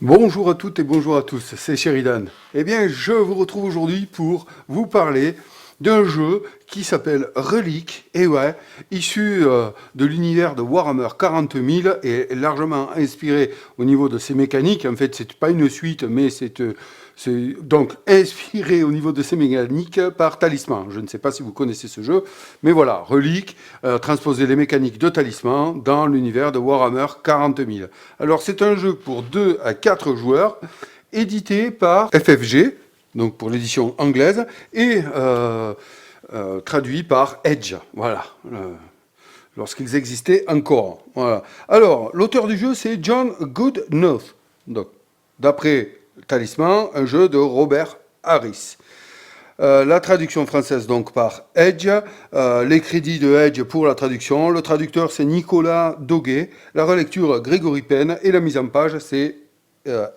Bonjour à toutes et bonjour à tous, c'est Sheridan. Eh bien, je vous retrouve aujourd'hui pour vous parler d'un jeu qui s'appelle Relic, et ouais, issu de l'univers de Warhammer 40 000 et largement inspiré au niveau de ses mécaniques. En fait, c'est pas une suite, mais c'est donc inspiré au niveau de ses mécaniques par Talisman. Je ne sais pas si vous connaissez ce jeu, mais voilà, Relic, transposer les mécaniques de Talisman dans l'univers de Warhammer 40 000. Alors, c'est un jeu pour 2 à 4 joueurs, édité par FFG, donc pour l'édition anglaise, et traduit par Edge, voilà, lorsqu'ils existaient encore. Voilà. Alors, l'auteur du jeu, c'est John Goodenough, donc, d'après Talisman, un jeu de Robert Harris. La traduction française donc par Edge, les crédits de Edge pour la traduction, le traducteur c'est Nicolas Doguet, la relecture Grégory Penn et la mise en page c'est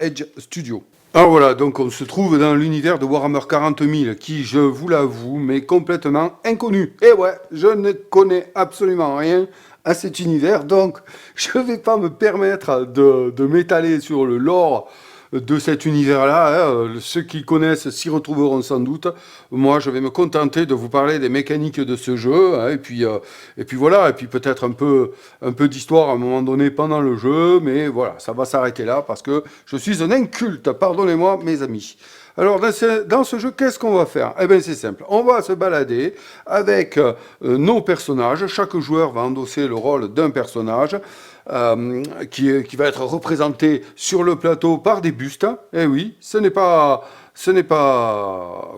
Edge Studio. Alors voilà, donc on se trouve dans l'univers de Warhammer 40 000 qui, je vous l'avoue, m'est complètement inconnu. Et ouais, je ne connais absolument rien à cet univers, donc je ne vais pas me permettre de m'étaler sur le lore de cet univers-là. Ceux qui connaissent s'y retrouveront sans doute. Moi, je vais me contenter de vous parler des mécaniques de ce jeu, et puis voilà, et puis peut-être un peu d'histoire à un moment donné pendant le jeu, mais voilà, ça va s'arrêter là parce que je suis un inculte, pardonnez-moi mes amis. Alors, dans ce jeu, qu'est-ce qu'on va faire? Eh bien, c'est simple. On va se balader avec nos personnages. Chaque joueur va endosser le rôle d'un personnage qui va être représenté sur le plateau par des bustes. Eh oui, ce n'est pas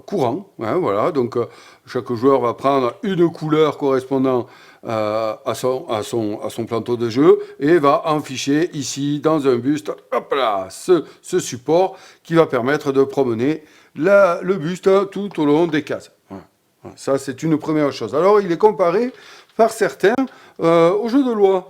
courant. Hein, voilà. Donc, chaque joueur va prendre une couleur correspondant à son plateau de jeu et va afficher ici dans un buste, hop là, ce support qui va permettre de promener le buste tout au long des cases. Voilà. Ça, c'est une première chose. Alors, il est comparé par certains au jeu de loi.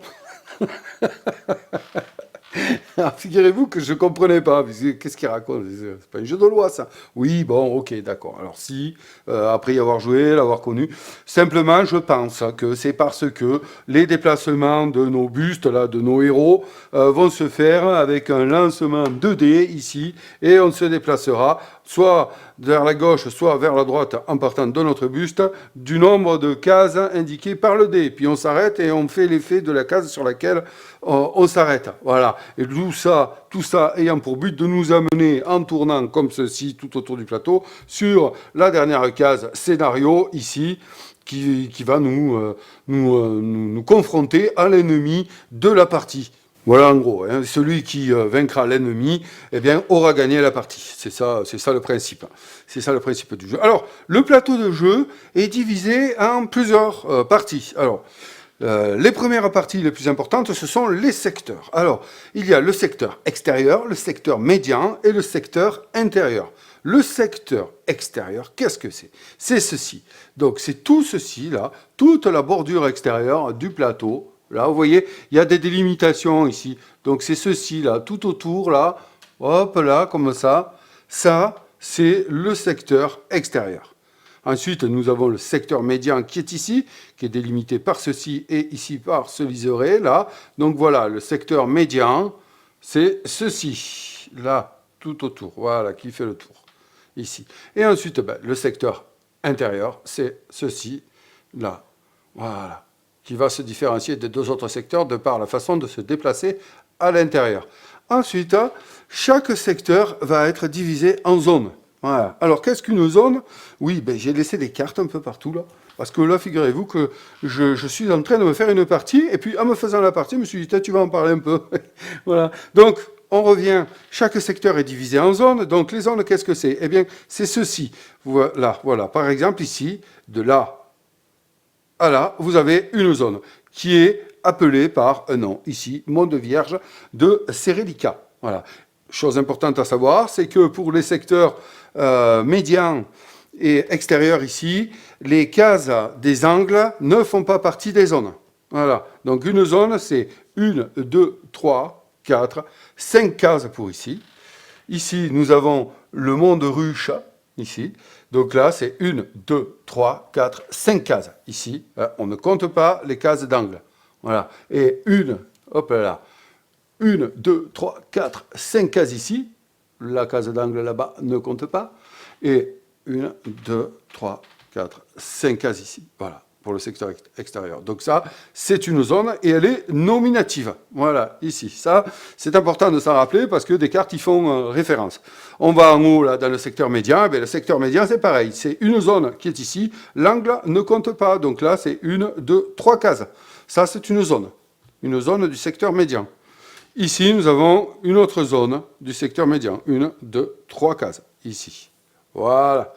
Alors, figurez-vous que je ne comprenais pas. Qu'est-ce qu'il raconte? C'est pas un jeu de loi, ça. Oui, bon, ok, d'accord. Alors si, après y avoir joué, l'avoir connu, simplement, je pense que c'est parce que les déplacements de nos bustes, là, de nos héros, vont se faire avec un lancement 2D ici, et on se déplacera soit vers la gauche, soit vers la droite en partant de notre buste, du nombre de cases indiquées par le dé. Puis on s'arrête et on fait l'effet de la case sur laquelle on s'arrête. Voilà. Et tout ça ayant pour but de nous amener en tournant comme ceci tout autour du plateau sur la dernière case scénario ici qui va nous confronter à l'ennemi de la partie. Voilà en gros, hein. Celui qui vaincra l'ennemi, eh bien, aura gagné la partie. C'est ça le principe. C'est ça le principe du jeu. Alors, le plateau de jeu est divisé en plusieurs parties. Alors, les premières parties les plus importantes, ce sont les secteurs. Alors, il y a le secteur extérieur, le secteur médian et le secteur intérieur. Le secteur extérieur, qu'est-ce que c'est? C'est ceci. Donc, c'est tout ceci, là, toute la bordure extérieure du plateau. Là, vous voyez, il y a des délimitations ici. Donc, c'est ceci, là, tout autour, là, hop, là, comme ça. Ça, c'est le secteur extérieur. Ensuite, nous avons le secteur médian qui est ici, qui est délimité par ceci et ici par ce liseré, là. Donc, voilà, le secteur médian, c'est ceci, là, tout autour. Voilà, qui fait le tour, ici. Et ensuite, le secteur intérieur, c'est ceci, là. Voilà, qui va se différencier des deux autres secteurs de par la façon de se déplacer à l'intérieur. Ensuite, chaque secteur va être divisé en zones. Voilà. Alors, qu'est-ce qu'une zone? Oui, j'ai laissé des cartes un peu partout, là. Parce que là, figurez-vous que je suis en train de me faire une partie, et puis en me faisant la partie, je me suis dit, tu vas en parler un peu. Voilà. Donc, on revient, chaque secteur est divisé en zones. Donc, les zones, qu'est-ce que c'est? Eh bien, c'est ceci. Voilà. Par exemple, ici, de là à là, vous avez une zone qui est appelée par un nom, ici, Monde Vierge de Serelica. Voilà. Chose importante à savoir, c'est que pour les secteurs médians et extérieurs ici, les cases des angles ne font pas partie des zones. Voilà. Donc une zone, c'est 1, 2, 3, 4, 5 cases pour ici. Ici, nous avons le monde ruche, ici. Donc là, c'est 1, 2, 3, 4, 5 cases. Ici, on ne compte pas les cases d'angle. Voilà. Et hop là, 1, 2, 3, 4, 5 cases ici. La case d'angle là-bas ne compte pas. Et 1, 2, 3, 4, 5 cases ici. Voilà, pour le secteur extérieur. Donc ça, c'est une zone et elle est nominative. Voilà, ici. Ça, c'est important de s'en rappeler parce que des cartes y font référence. On va en haut, là, dans le secteur médian. Le secteur médian, c'est pareil. C'est une zone qui est ici. L'angle ne compte pas. Donc là, c'est 1, 2, 3 cases. Ça, c'est une zone. Une zone du secteur médian. Ici, nous avons une autre zone du secteur médian. 1, 2, 3 cases. Ici. Voilà.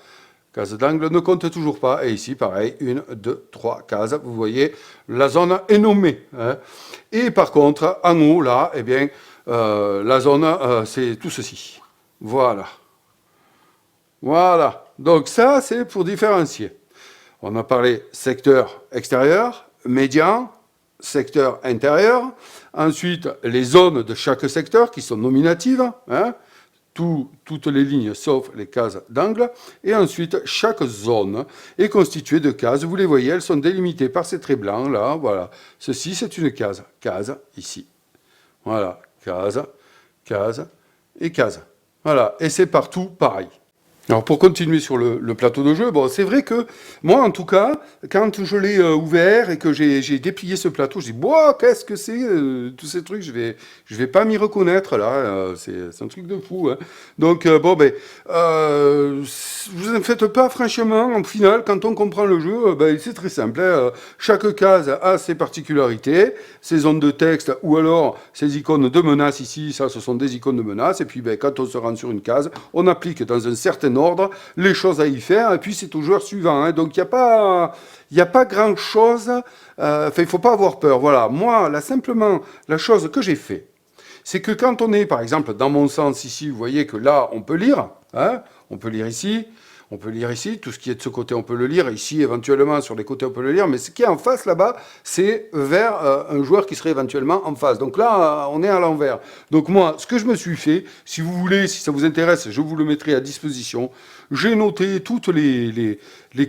Case d'angle ne compte toujours pas. Et ici, pareil, 1, 2, 3 cases. Vous voyez, la zone est nommée. Hein. Et par contre, en haut, là, eh bien, la zone, c'est tout ceci. Voilà. Voilà. Donc ça, c'est pour différencier. On a parlé secteur extérieur, médian, secteur intérieur. Ensuite, les zones de chaque secteur qui sont nominatives. Hein. Toutes les lignes sauf les cases d'angle. Et ensuite, chaque zone est constituée de cases. Vous les voyez, elles sont délimitées par ces traits blancs, là. Voilà. Ceci, c'est une case. Case, ici. Voilà. Case, case et case. Voilà. Et c'est partout pareil. Alors pour continuer sur le plateau de jeu, bon, c'est vrai que moi en tout cas, quand je l'ai ouvert et que j'ai déplié ce plateau, je dis boah, qu'est-ce que c'est tous ces trucs, je vais pas m'y reconnaître là, c'est un truc de fou. Hein. Donc bon ben vous en faites pas franchement, en final quand on comprend le jeu, ben, c'est très simple. Hein. Chaque case a ses particularités, ses zones de texte ou alors ces icônes de menace ici, ça ce sont des icônes de menace et puis ben, quand on se rend sur une case, on applique dans un certain ordre les choses à y faire, et puis c'est au joueur suivant. Hein. Donc il n'y a pas grand-chose, il ne faut pas avoir peur. Voilà, moi, là, simplement, la chose que j'ai fait, c'est que quand on est, par exemple, dans mon sens ici, vous voyez que là, on peut lire, hein, on peut lire ici, on peut lire ici, tout ce qui est de ce côté, on peut le lire, ici, éventuellement, sur les côtés, on peut le lire, mais ce qui est en face, là-bas, c'est vers un joueur qui serait éventuellement en face. Donc là, on est à l'envers. Donc moi, ce que je me suis fait, si vous voulez, si ça vous intéresse, je vous le mettrai à disposition. J'ai noté toutes les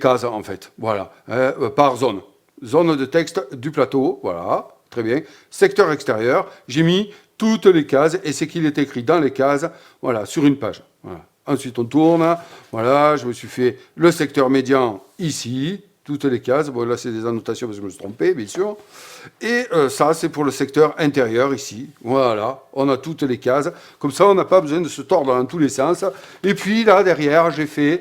cases, en fait, voilà, hein, par zone. Zone de texte du plateau, voilà, très bien. Secteur extérieur, j'ai mis toutes les cases, et c'est qu'il est écrit dans les cases, voilà, sur une page, voilà. Ensuite, on tourne. Voilà, je me suis fait le secteur médian ici, toutes les cases. Bon, là, c'est des annotations parce que je me suis trompé, bien sûr. Et ça, c'est pour le secteur intérieur ici. Voilà, on a toutes les cases. Comme ça, on n'a pas besoin de se tordre dans tous les sens. Et puis, là, derrière, j'ai fait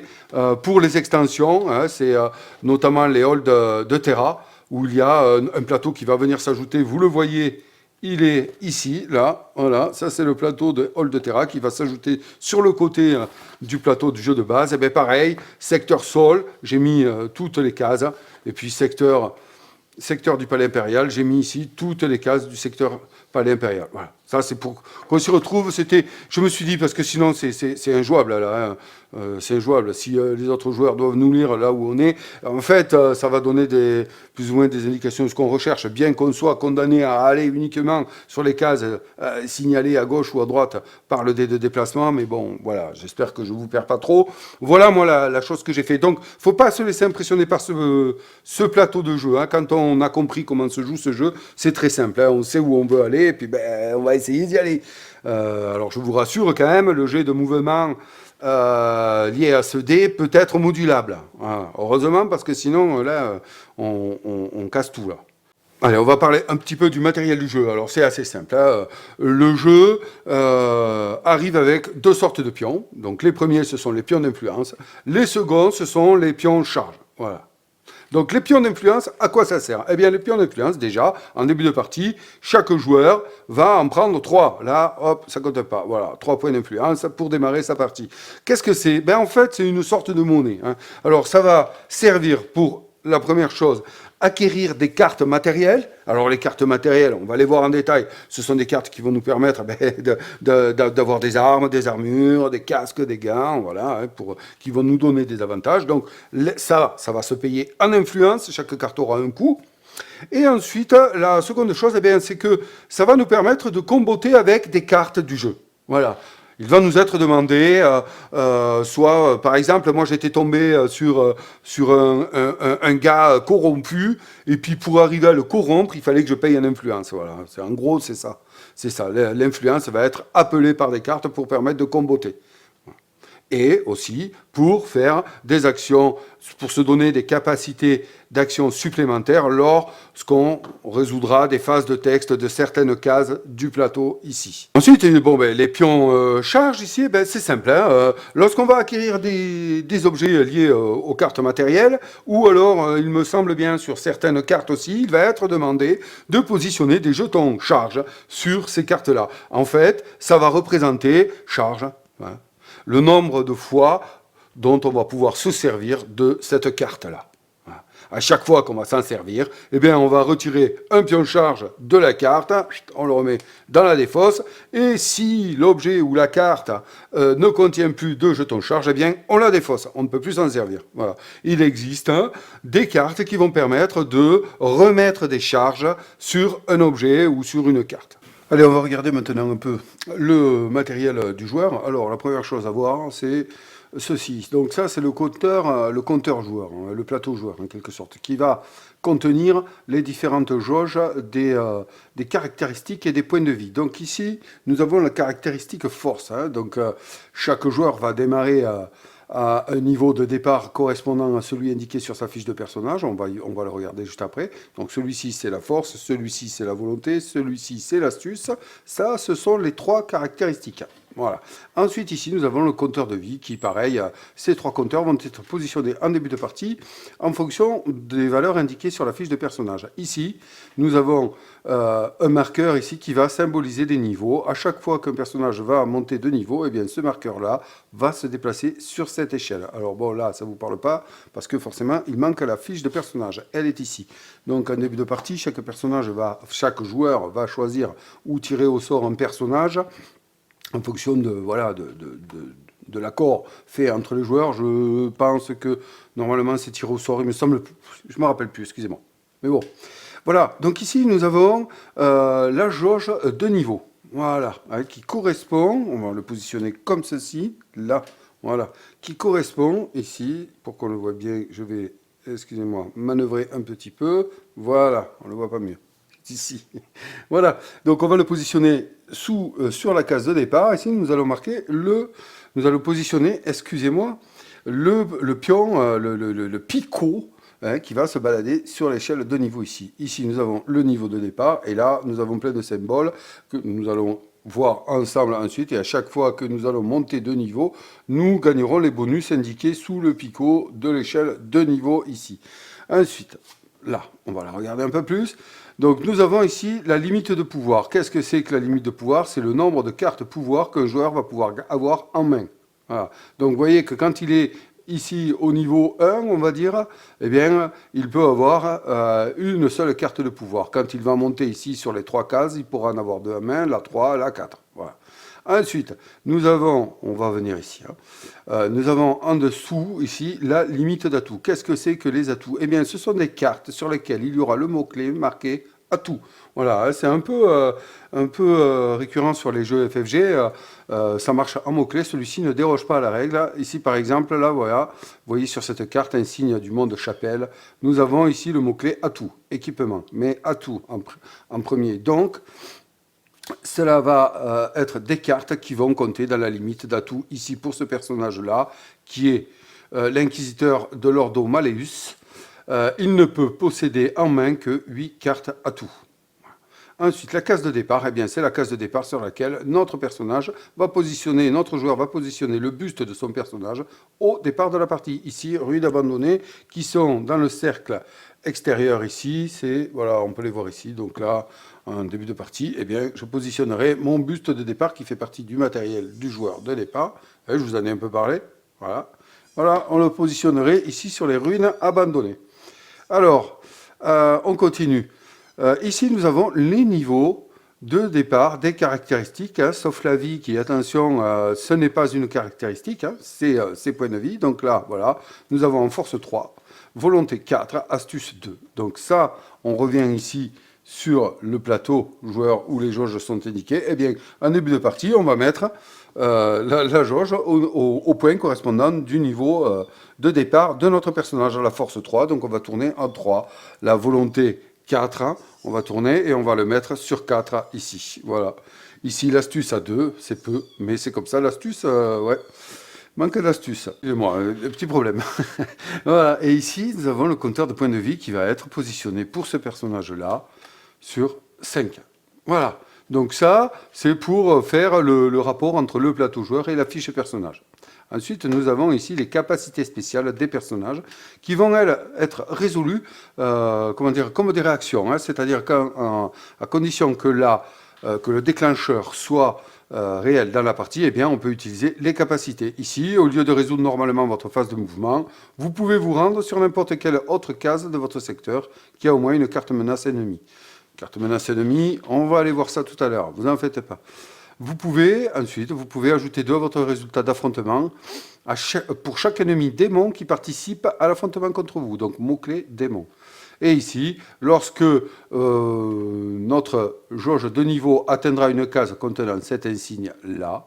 pour les extensions, hein, c'est notamment les halls de Terra, où il y a un plateau qui va venir s'ajouter. Vous le voyez. Il est ici, là, voilà, ça c'est le plateau de Hall de Terra qui va s'ajouter sur le côté du plateau du jeu de base. Et bien pareil, secteur sol, j'ai mis toutes les cases. Et puis secteur du Palais Impérial, j'ai mis ici toutes les cases du secteur Palais Impérial. Voilà, ça c'est pour qu'on s'y retrouve. Je me suis dit, parce que sinon c'est injouable, là, hein. C'est injouable. Si les autres joueurs doivent nous lire là où on est, en fait, ça va donner plus ou moins des indications de ce qu'on recherche, bien qu'on soit condamné à aller uniquement sur les cases signalées à gauche ou à droite par le dé de déplacement. Mais bon, voilà, j'espère que je ne vous perds pas trop. Voilà, moi, la chose que j'ai fait. Donc, il ne faut pas se laisser impressionner par ce plateau de jeu. Hein. Quand on a compris comment se joue ce jeu, c'est très simple. Hein. On sait où on veut aller, et puis ben, on va essayer d'y aller. Alors, je vous rassure quand même, le jet de mouvement lié à ce dé peut être modulable. Voilà. Heureusement, parce que sinon, là, on casse tout, là. Allez, on va parler un petit peu du matériel du jeu. Alors, c'est assez simple. Hein. Le jeu arrive avec deux sortes de pions. Donc, les premiers, ce sont les pions d'influence. Les seconds, ce sont les pions charge. Voilà. Donc les pions d'influence, à quoi ça sert? Eh bien les pions d'influence, déjà, en début de partie, chaque joueur va en prendre 3. Là, hop, ça compte pas. Voilà, 3 points d'influence pour démarrer sa partie. Qu'est-ce que c'est? Ben en fait, c'est une sorte de monnaie. Hein. Alors ça va servir pour, la première chose, acquérir des cartes matérielles. Alors les cartes matérielles, on va les voir en détail, ce sont des cartes qui vont nous permettre d'avoir des armes, des armures, des casques, des gants, voilà, hein, qui vont nous donner des avantages. Donc ça va se payer en influence, chaque carte aura un coût. Et ensuite, la seconde chose, eh bien, c'est que ça va nous permettre de comboter avec des cartes du jeu. Voilà. Il va nous être demandé, soit, par exemple, moi j'étais tombé sur un gars corrompu, et puis pour arriver à le corrompre, il fallait que je paye une influence. Voilà. En gros, c'est ça. C'est ça. L'influence va être appelée par des cartes pour permettre de comboter. Et aussi pour faire des actions, pour se donner des capacités d'action supplémentaires lorsqu'on résoudra des phases de texte de certaines cases du plateau ici. Ensuite, bon, les pions charge ici, c'est simple. Hein, lorsqu'on va acquérir des objets liés aux cartes matérielles, ou alors, il me semble bien, sur certaines cartes aussi, il va être demandé de positionner des jetons charge sur ces cartes-là. En fait, ça va représenter charge. Hein, le nombre de fois dont on va pouvoir se servir de cette carte-là. À chaque fois qu'on va s'en servir, eh bien, on va retirer un pion charge de la carte, on le remet dans la défausse, et si l'objet ou la carte ne contient plus de jetons charge, eh bien, on la défausse, on ne peut plus s'en servir. Voilà. Il existe des cartes qui vont permettre de remettre des charges sur un objet ou sur une carte. Allez, on va regarder maintenant un peu le matériel du joueur. Alors, la première chose à voir, c'est ceci. Donc ça, c'est le compteur joueur, le plateau joueur, en quelque sorte, qui va contenir les différentes jauges des caractéristiques et des points de vie. Donc ici, nous avons la caractéristique force. Hein. Donc, chaque joueur va démarrer à un niveau de départ correspondant à celui indiqué sur sa fiche de personnage. On va le regarder juste après. Donc celui-ci, c'est la force, celui-ci, c'est la volonté, celui-ci, c'est l'astuce. Ça, ce sont les trois caractéristiques. Voilà. Ensuite, ici, nous avons le compteur de vie qui, pareil, ces trois compteurs vont être positionnés en début de partie en fonction des valeurs indiquées sur la fiche de personnage. Ici, nous avons un marqueur ici qui va symboliser des niveaux. À chaque fois qu'un personnage va monter de niveau, eh bien, ce marqueur-là va se déplacer sur cette échelle. Alors bon, là, ça ne vous parle pas parce que forcément, il manque la fiche de personnage. Elle est ici. Donc, en début de partie, chaque joueur va choisir ou tirer au sort un personnage en fonction de l'accord fait entre les joueurs. Je pense que normalement c'est tiré au sort, il me semble, je ne me rappelle plus, excusez-moi. Mais bon, voilà. Donc ici nous avons la jauge de niveau, voilà, qui correspond, on va le positionner comme ceci, là, voilà, qui correspond ici, pour qu'on le voit bien, je vais, excusez-moi, manœuvrer un petit peu, voilà, on ne le voit pas mieux. Ici. Voilà, donc on va le positionner sur la case de départ. Ici, nous allons positionner, excusez-moi, le pion, le picot, hein, qui va se balader sur l'échelle de niveau ici. Ici, nous avons le niveau de départ, et là, nous avons plein de symboles que nous allons voir ensemble ensuite, et à chaque fois que nous allons monter de niveau, nous gagnerons les bonus indiqués sous le picot de l'échelle de niveau ici. Ensuite, là, on va la regarder un peu plus. Donc nous avons ici la limite de pouvoir. Qu'est-ce que c'est que la limite de pouvoir? C'est le nombre de cartes pouvoir qu'un joueur va pouvoir avoir en main. Voilà. Donc vous voyez que quand il est ici au niveau 1, on va dire, eh bien, il peut avoir une seule carte de pouvoir. Quand il va monter ici sur les 3 cases, il pourra en avoir 2 en main, la 3, la 4. Voilà. Ensuite, nous avons, on va venir ici, nous avons en dessous, ici, la limite d'atouts. Qu'est-ce que c'est que les atouts? Eh bien, ce sont des cartes sur lesquelles il y aura le mot-clé marqué atout. Voilà, c'est un peu récurrent sur les jeux FFG, ça marche en mots-clés, celui-ci ne déroge pas à la règle. Ici, par exemple, là, voilà, vous voyez sur cette carte un signe du monde chapelle. Nous avons ici le mot-clé atout, équipement, mais atout en premier. Donc, cela va être des cartes qui vont compter dans la limite d'atout ici pour ce personnage-là, qui est l'inquisiteur de l'Ordo Malleus. Il ne peut posséder en main que 8 cartes atout. Ensuite, la case de départ, eh bien, c'est la case de départ sur laquelle notre joueur va positionner le buste de son personnage au départ de la partie. Ici, ruines abandonnées qui sont dans le cercle extérieur ici, voilà, on peut les voir ici. Donc là, en début de partie, eh bien, je positionnerai mon buste de départ qui fait partie du matériel du joueur de départ. Et je vous en ai un peu parlé. Voilà. Voilà, on le positionnerait ici sur les ruines abandonnées. Alors, on continue. Ici, nous avons les niveaux de départ des caractéristiques, hein, sauf la vie qui, attention, ce n'est pas une caractéristique, hein, c'est ses points de vie. Donc là, voilà, nous avons en force 3, volonté 4, astuce 2. Donc ça, on revient ici sur le plateau joueur où les jauges sont indiquées, eh bien, en début de partie, on va mettre la jauge au point correspondant du niveau de départ de notre personnage à la force 3. Donc on va tourner en 3. La volonté 4, on va tourner et on va le mettre sur 4 ici. Voilà. Ici, l'astuce à 2, c'est peu, mais c'est comme ça, l'astuce, ouais. Manque d'astuce. Excusez-moi, petit problème. Voilà. Et ici, nous avons le compteur de points de vie qui va être positionné pour ce personnage-là sur 5. Voilà. Donc ça, c'est pour faire le rapport entre le plateau joueur et la fiche personnage. Ensuite, nous avons ici les capacités spéciales des personnages qui vont, elles, être résolues comment dire, comme des réactions. Hein, c'est-à-dire à condition que le déclencheur soit réel dans la partie, eh bien, on peut utiliser les capacités. Ici, au lieu de résoudre normalement votre phase de mouvement, vous pouvez vous rendre sur n'importe quelle autre case de votre secteur qui a au moins une carte menace ennemie. Carte menace ennemie, on va aller voir ça tout à l'heure, vous n'en faites pas. Vous pouvez ajouter 2 à votre résultat d'affrontement pour chaque ennemi démon qui participe à l'affrontement contre vous. Donc, mot-clé démon. Et ici, lorsque notre jauge de niveau atteindra une case contenant cet insigne-là,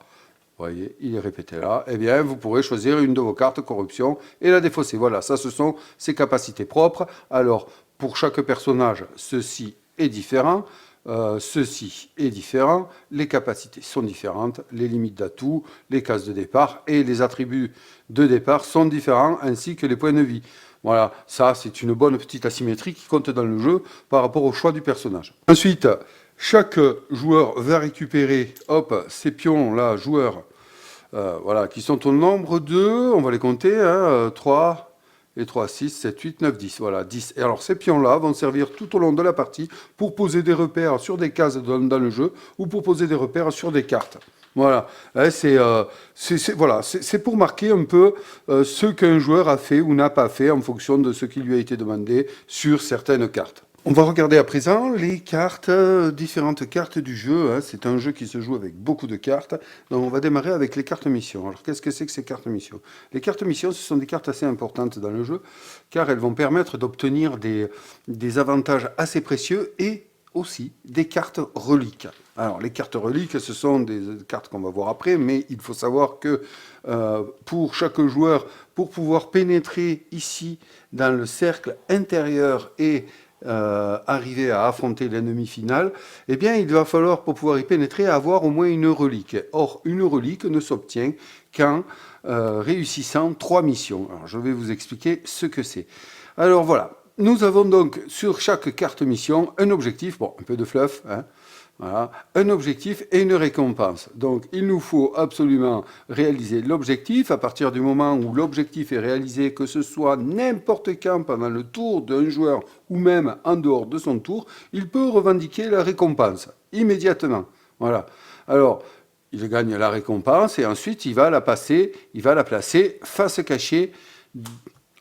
vous voyez, il est répété là, eh bien, vous pourrez choisir une de vos cartes corruption et la défausser. Voilà, ça, ce sont ses capacités propres. Alors, pour chaque personnage, ceci est différent. Ceci est différent, les capacités sont différentes, les limites d'atout, les cases de départ et les attributs de départ sont différents, ainsi que les points de vie. Voilà, ça c'est une bonne petite asymétrie qui compte dans le jeu par rapport au choix du personnage. Ensuite, chaque joueur va récupérer, ces pions-là, joueurs, voilà, qui sont au nombre de, on va les compter, 3... Et 3, 6, 7, 8, 9, 10. Voilà, 10. Et alors, ces pions-là vont servir tout au long de la partie pour poser des repères sur des cases dans le jeu ou pour poser des repères sur des cartes. Voilà, c'est pour marquer un peu ce qu'un joueur a fait ou n'a pas fait en fonction de ce qui lui a été demandé sur certaines cartes. On va regarder à présent les cartes, différentes cartes du jeu. Hein. C'est un jeu qui se joue avec beaucoup de cartes. Donc on va démarrer avec les cartes missions. Alors qu'est-ce que c'est que ces cartes missions? Les cartes missions, ce sont des cartes assez importantes dans le jeu, car elles vont permettre d'obtenir des avantages assez précieux et aussi des cartes reliques. Alors les cartes reliques, ce sont des cartes qu'on va voir après, mais il faut savoir que pour chaque joueur, pour pouvoir pénétrer ici dans le cercle intérieur et arriver à affronter l'ennemi final, eh bien, il va falloir, pour pouvoir y pénétrer, avoir au moins une relique. Or, une relique ne s'obtient qu'en réussissant 3 missions. Alors, je vais vous expliquer ce que c'est. Alors, voilà. Nous avons donc, sur chaque carte mission, un objectif, bon, un peu de fluff, hein, voilà, un objectif et une récompense. Donc, il nous faut absolument réaliser l'objectif. À partir du moment où l'objectif est réalisé, que ce soit n'importe quand pendant le tour d'un joueur ou même en dehors de son tour, il peut revendiquer la récompense immédiatement. Voilà. Alors, il gagne la récompense et ensuite il va la placer face cachée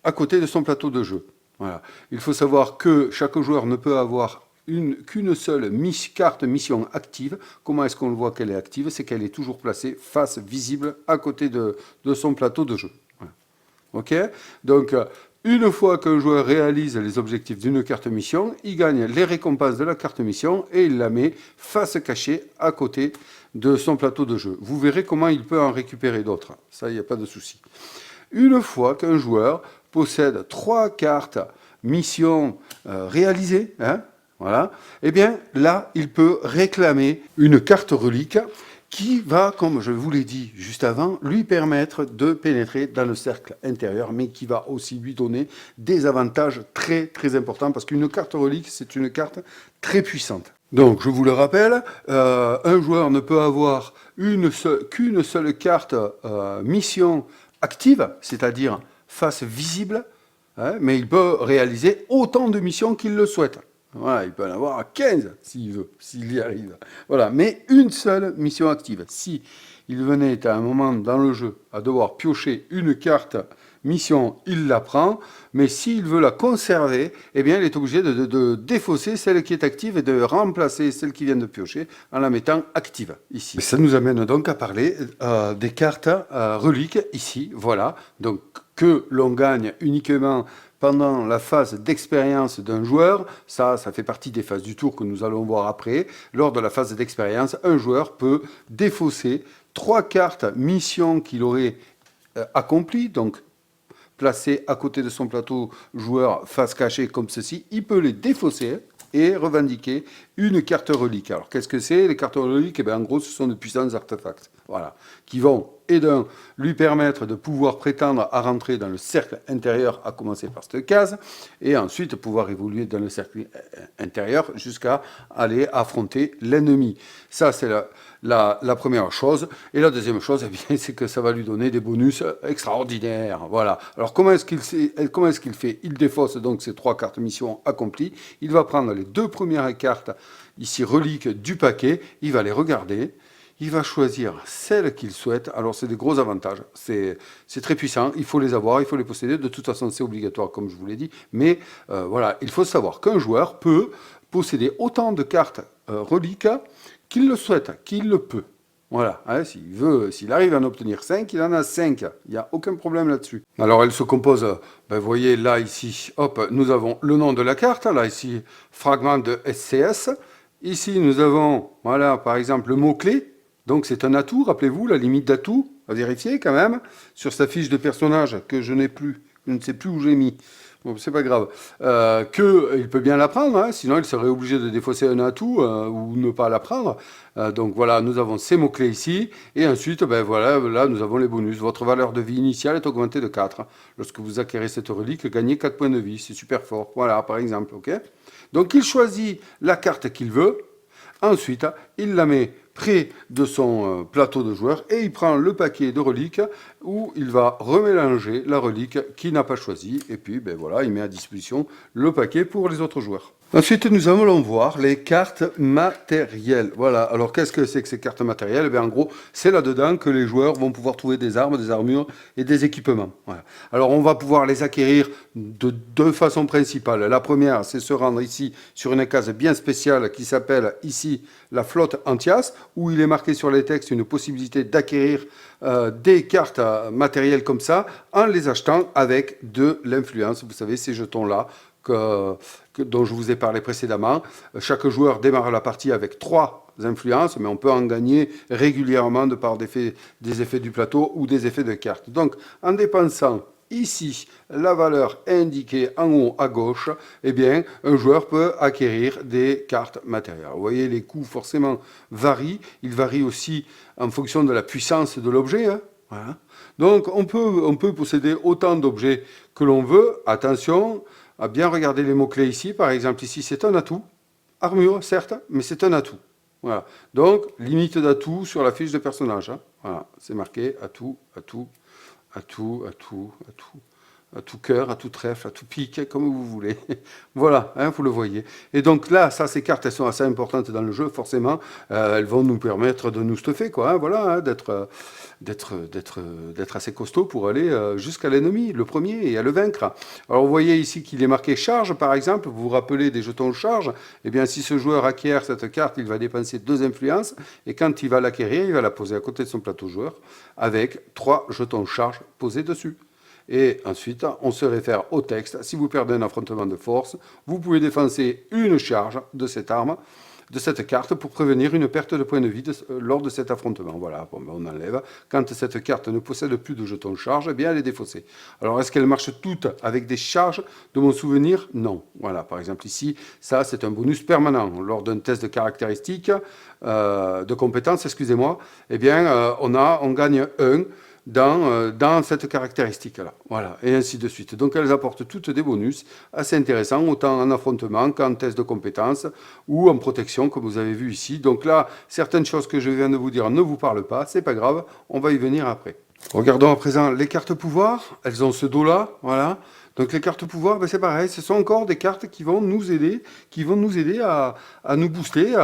à côté de son plateau de jeu. Voilà. Il faut savoir que chaque joueur ne peut avoir qu'une seule carte mission active. Comment est-ce qu'on le voit qu'elle est active? C'est qu'elle est toujours placée face visible à côté de son plateau de jeu. Voilà. Ok? Donc, une fois qu'un joueur réalise les objectifs d'une carte mission, il gagne les récompenses de la carte mission et il la met face cachée à côté de son plateau de jeu. Vous verrez comment il peut en récupérer d'autres. Ça, il n'y a pas de souci. Une fois qu'un joueur possède 3 cartes mission réalisées, hein, voilà, eh bien là, il peut réclamer une carte relique qui va, comme je vous l'ai dit juste avant, lui permettre de pénétrer dans le cercle intérieur, mais qui va aussi lui donner des avantages très très importants, parce qu'une carte relique, c'est une carte très puissante. Donc, je vous le rappelle, un joueur ne peut avoir qu'une seule carte mission active, c'est-à-dire face visible, hein, mais il peut réaliser autant de missions qu'il le souhaite. Voilà, il peut en avoir 15 s'il veut, s'il y arrive. Voilà, mais une seule mission active. Si il venait à un moment dans le jeu à devoir piocher une carte mission, il la prend, mais s'il veut la conserver, eh bien, il est obligé de défausser celle qui est active et de remplacer celle qui vient de piocher en la mettant active, ici. Ça nous amène donc à parler des cartes reliques, ici, voilà, donc que l'on gagne uniquement pendant la phase d'expérience d'un joueur, ça fait partie des phases du tour que nous allons voir après, lors de la phase d'expérience, un joueur peut défausser 3 cartes mission qu'il aurait accomplies, donc placées à côté de son plateau joueur face cachée comme ceci, il peut les défausser et revendiquer une carte relique. Alors qu'est-ce que c'est? Les cartes reliques, eh bien, en gros, ce sont de puissants artefacts, voilà, qui vont, et d'un, lui permettre de pouvoir prétendre à rentrer dans le cercle intérieur, à commencer par cette case, et ensuite pouvoir évoluer dans le cercle intérieur jusqu'à aller affronter l'ennemi. Ça, c'est la première chose. Et la deuxième chose, eh bien, c'est que ça va lui donner des bonus extraordinaires. Voilà. Alors, comment est-ce qu'il fait? Il défausse donc ces 3 cartes mission accomplies. Il va prendre les 2 premières cartes, ici reliques du paquet. Il va les regarder. Il va choisir celles qu'il souhaite. Alors, c'est des gros avantages. C'est très puissant. Il faut les avoir, il faut les posséder. De toute façon, c'est obligatoire, comme je vous l'ai dit. Mais voilà, il faut savoir qu'un joueur peut posséder autant de cartes reliques qu'il le souhaite, qu'il le peut. Voilà, hein, s'il arrive à en obtenir 5, il en a 5. Il n'y a aucun problème là-dessus. Alors, elle se compose, vous voyez là, ici, hop, nous avons le nom de la carte. Là, ici, fragment de SCS. Ici, nous avons, voilà, par exemple, le mot-clé. Donc c'est un atout, rappelez-vous, la limite d'atout, à vérifier quand même, sur sa fiche de personnage que je n'ai plus, je ne sais plus où j'ai mis, bon, c'est pas grave, qu'il peut bien la prendre, hein, sinon il serait obligé de défausser un atout ou ne pas la prendre. Donc voilà, nous avons ces mots-clés ici, et ensuite, ben voilà, là nous avons les bonus. Votre valeur de vie initiale est augmentée de 4. Lorsque vous acquérez cette relique, gagnez 4 points de vie, c'est super fort, voilà, par exemple, ok. Donc il choisit la carte qu'il veut, ensuite il la met près de son plateau de joueur et il prend le paquet de reliques où il va remélanger la relique qu'il n'a pas choisie et puis ben voilà, il met à disposition le paquet pour les autres joueurs. Ensuite, nous allons voir les cartes matérielles. Voilà, alors qu'est-ce que c'est que ces cartes matérielles? En gros, c'est là-dedans que les joueurs vont pouvoir trouver des armes, des armures et des équipements. Voilà. Alors, on va pouvoir les acquérir de 2 façons principales. La première, c'est se rendre ici sur une case bien spéciale qui s'appelle ici la flotte Antias, où il est marqué sur les textes une possibilité d'acquérir des cartes matérielles comme ça en les achetant avec de l'influence. Vous savez, ces jetons-là, dont je vous ai parlé précédemment. Chaque joueur démarre la partie avec 3 influences, mais on peut en gagner régulièrement de par des effets du plateau ou des effets de cartes. Donc, en dépensant ici la valeur indiquée en haut à gauche, eh bien, un joueur peut acquérir des cartes matérielles. Vous voyez, les coûts forcément varient. Ils varient aussi en fonction de la puissance de l'objet, hein. Voilà. Donc, on peut posséder autant d'objets que l'on veut. Attention à bien regarder les mots-clés ici. Par exemple, ici, c'est un atout. Armure, certes, mais c'est un atout. Voilà. Donc, limite d'atout sur la fiche de personnage, hein. Voilà. C'est marqué atout, atout, atout, atout, atout. À tout cœur, à tout trèfle, à tout pique, comme vous voulez. Voilà, hein, vous le voyez. Et donc là, ces cartes, elles sont assez importantes dans le jeu, forcément. Elles vont nous permettre de nous stuffer, quoi, hein, voilà, hein, d'être assez costaud pour aller jusqu'à l'ennemi, le premier, et à le vaincre. Alors vous voyez ici qu'il est marqué charge, par exemple. Vous vous rappelez des jetons charge? Eh bien, si ce joueur acquiert cette carte, il va dépenser 2 influences, et quand il va l'acquérir, il va la poser à côté de son plateau joueur, avec 3 jetons charge posés dessus. Et ensuite, on se réfère au texte. Si vous perdez un affrontement de force, vous pouvez dépenser une charge de cette arme, de cette carte, pour prévenir une perte de points de vie lors de cet affrontement. Voilà, bon, on enlève. Quand cette carte ne possède plus de jetons charge, eh bien, elle est défaussée. Alors, est-ce qu'elle marche toutes avec des charges? De mon souvenir, non. Voilà, par exemple, ici, ça, c'est un bonus permanent. Lors d'un test de caractéristiques, de compétences, excusez-moi, eh bien, on gagne 1 dans cette caractéristique-là. Voilà, et ainsi de suite. Donc elles apportent toutes des bonus assez intéressants, autant en affrontement qu'en test de compétences ou en protection, comme vous avez vu ici. Donc là, certaines choses que je viens de vous dire ne vous parlent pas, c'est pas grave, on va y venir après. Regardons à présent les cartes pouvoir, elles ont ce dos-là, voilà. Donc les cartes pouvoir, ben c'est pareil, ce sont encore des cartes qui vont nous aider, à nous booster,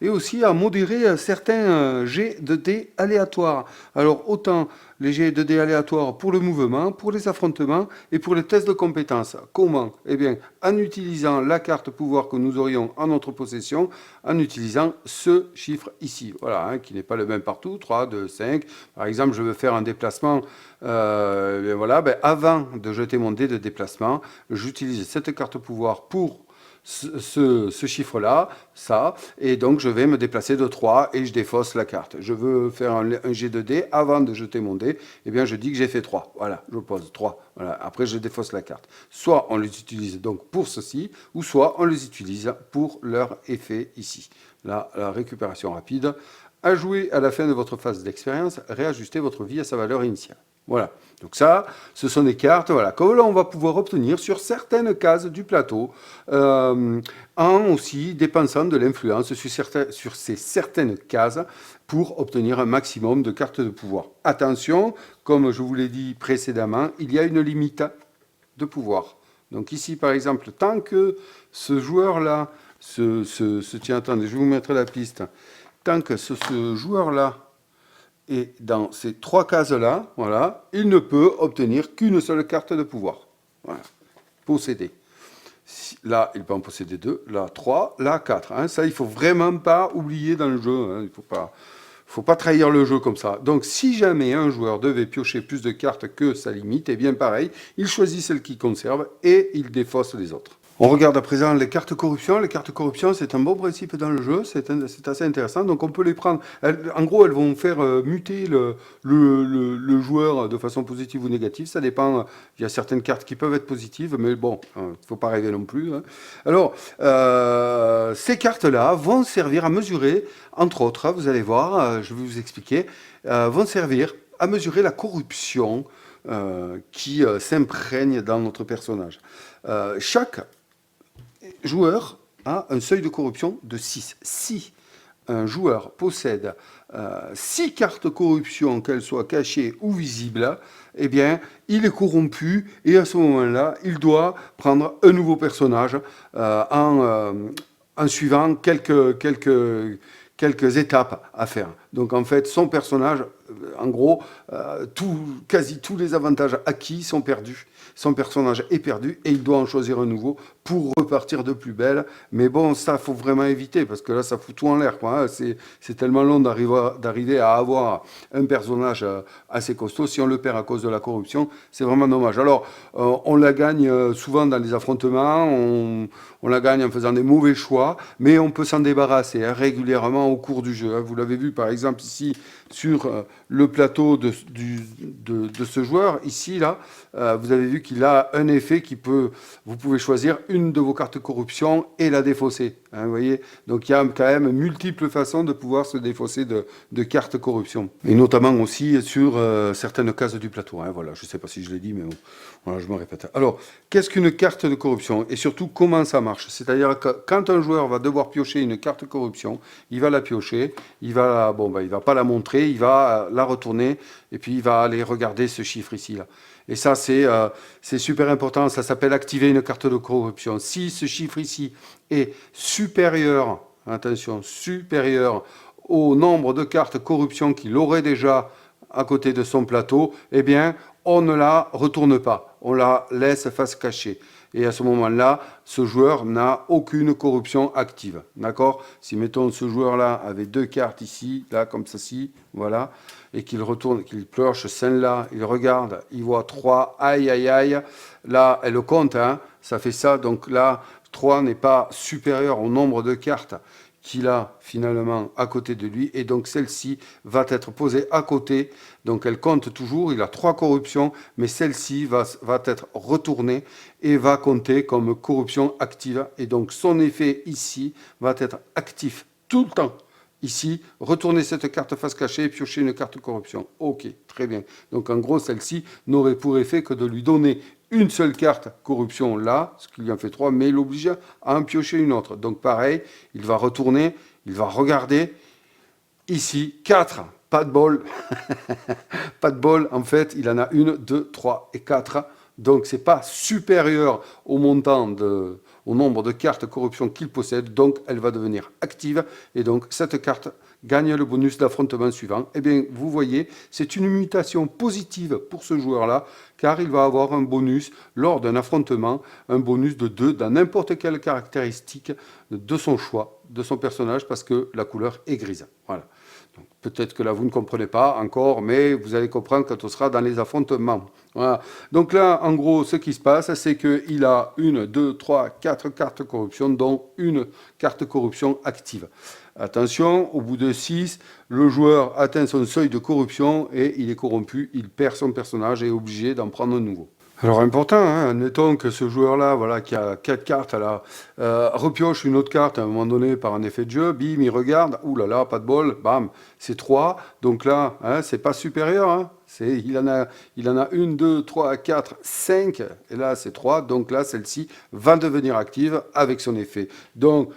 et aussi à modérer certains jets de dés aléatoires. Alors autant les jets de dés aléatoires pour le mouvement, pour les affrontements et pour les tests de compétences. Comment? Eh bien, en utilisant la carte pouvoir que nous aurions en notre possession, en utilisant ce chiffre ici, voilà, hein, qui n'est pas le même partout, 3, 2, 5. Par exemple, je veux faire un déplacement, voilà, ben, avant de jeter mon mon dé de déplacement, j'utilise cette carte pouvoir pour ce chiffre-là, ça, et donc je vais me déplacer de 3 et je défausse la carte. Je veux faire un jet de dé avant de jeter mon dé, eh bien je dis que j'ai fait 3. Voilà, je pose 3. Voilà, après je défausse la carte. Soit on les utilise donc pour ceci, ou soit on les utilise pour leur effet ici. Là, la récupération rapide. À jouer à la fin de votre phase d'expérience, réajustez votre vie à sa valeur initiale. Voilà, donc ça, ce sont des cartes voilà, que l'on va pouvoir obtenir sur certaines cases du plateau, en aussi dépensant de l'influence sur ces certaines cases pour obtenir un maximum de cartes de pouvoir. Attention, comme je vous l'ai dit précédemment, il y a une limite de pouvoir. Donc ici, par exemple, tant que ce joueur-là se tient, attendez, je vais vous mettre la piste, tant que ce joueur-là et dans ces 3 cases-là, voilà, il ne peut obtenir qu'une seule carte de pouvoir. Voilà. Posséder. Là, il peut en posséder 2, là 3, là 4. Hein. Ça, il ne faut vraiment pas oublier dans le jeu. Hein. Il ne faut pas trahir le jeu comme ça. Donc, si jamais un joueur devait piocher plus de cartes que sa limite, eh bien pareil, il choisit celle qu'il conserve et il défausse les autres. On regarde à présent les cartes corruption. Les cartes corruption, c'est un bon principe dans le jeu, c'est assez intéressant. Donc on peut les prendre. En gros, elles vont faire muter le joueur de façon positive ou négative. Ça dépend. Il y a certaines cartes qui peuvent être positives, mais bon, il ne faut pas rêver non plus. Hein. Alors, ces cartes-là vont servir à mesurer, entre autres, vous allez voir, je vais vous expliquer, vont servir à mesurer la corruption qui s'imprègne dans notre personnage. Chaque joueur a un seuil de corruption de 6. Si un joueur possède 6 cartes corruption, qu'elles soient cachées ou visibles, eh bien, il est corrompu et à ce moment-là, il doit prendre un nouveau personnage en suivant quelques étapes à faire. Donc en fait, son personnage, en gros, quasi tous les avantages acquis sont perdus. Son personnage est perdu et il doit en choisir un nouveau pour repartir de plus belle. Mais bon, ça, faut vraiment éviter parce que là, ça fout tout en l'air, quoi. Hein. C'est tellement long d'arriver à avoir un personnage assez costaud. Si on le perd à cause de la corruption, c'est vraiment dommage. Alors, on la gagne souvent dans les affrontements, on la gagne en faisant des mauvais choix, mais on peut s'en débarrasser hein, régulièrement au cours du jeu. Hein. Vous l'avez vu, par exemple, ici, sur le plateau de ce joueur, ici, là, vous avez vu qu'il a un effet vous pouvez choisir une de vos cartes corruption et la défausser. Hein, vous voyez. Donc il y a quand même multiples façons de pouvoir se défausser de cartes corruption. Et notamment aussi sur certaines cases du plateau. Hein, voilà, je ne sais pas si je l'ai dit, mais bon, voilà, je me répète. Alors, qu'est-ce qu'une carte de corruption? Et surtout, comment ça marche? C'est-à-dire que quand un joueur va devoir piocher une carte corruption, il va la piocher, il va pas la montrer, il va la retourner, et puis il va aller regarder ce chiffre ici, là. Et ça, c'est super important. Ça s'appelle activer une carte de corruption. Si ce chiffre ici est supérieur, attention, supérieur au nombre de cartes corruption qu'il aurait déjà à côté de son plateau, eh bien, on ne la retourne pas. On la laisse face cachée. Et à ce moment-là, ce joueur n'a aucune corruption active. D'accord? Si, mettons, ce joueur-là avait 2 cartes ici, là, comme ceci, voilà, et qu'il retourne, qu'il pioche celle-là, il regarde, il voit 3, aïe, aïe, aïe, là, elle compte, hein, ça fait ça, donc là, 3 n'est pas supérieur au nombre de cartes qu'il a finalement à côté de lui, et donc celle-ci va être posée à côté, donc elle compte toujours, il a 3 corruptions, mais celle-ci va être retournée et va compter comme corruption active, et donc son effet ici va être actif tout le temps. Ici, retourner cette carte face cachée et piocher une carte corruption. Ok, très bien. Donc en gros, celle-ci n'aurait pour effet que de lui donner une seule carte corruption là, ce qui lui en fait 3, mais il l'oblige à en piocher une autre. Donc pareil, il va retourner, il va regarder. Ici, 4, pas de bol. Pas de bol, en fait, il en a 1, 2, 3 et 4. Donc c'est pas supérieur au nombre de cartes corruption qu'il possède, donc elle va devenir active, et donc cette carte gagne le bonus d'affrontement suivant. Eh bien, vous voyez, c'est une mutation positive pour ce joueur-là, car il va avoir un bonus lors d'un affrontement, un bonus de 2 dans n'importe quelle caractéristique de son choix, de son personnage, parce que la couleur est grise. Voilà. Donc, Peut-être que là, vous ne comprenez pas encore, mais vous allez comprendre quand on sera dans les affrontements. Voilà. Donc là, en gros, ce qui se passe, c'est qu'il a une, deux, trois, quatre cartes corruption, dont une carte corruption active. Attention, au bout de 6, le joueur atteint son seuil de corruption et il est corrompu, il perd son personnage et est obligé d'en prendre un nouveau. Alors important, hein, admettons que ce joueur-là, voilà, qui a 4 cartes, là, repioche une autre carte à un moment donné par un effet de jeu, bim, il regarde, ouh là là, pas de bol, bam, c'est 3, donc là, hein, c'est pas supérieur, hein, il en a 1, 2, 3, 4, 5, et là c'est 3, donc là celle-ci va devenir active avec son effet. Donc,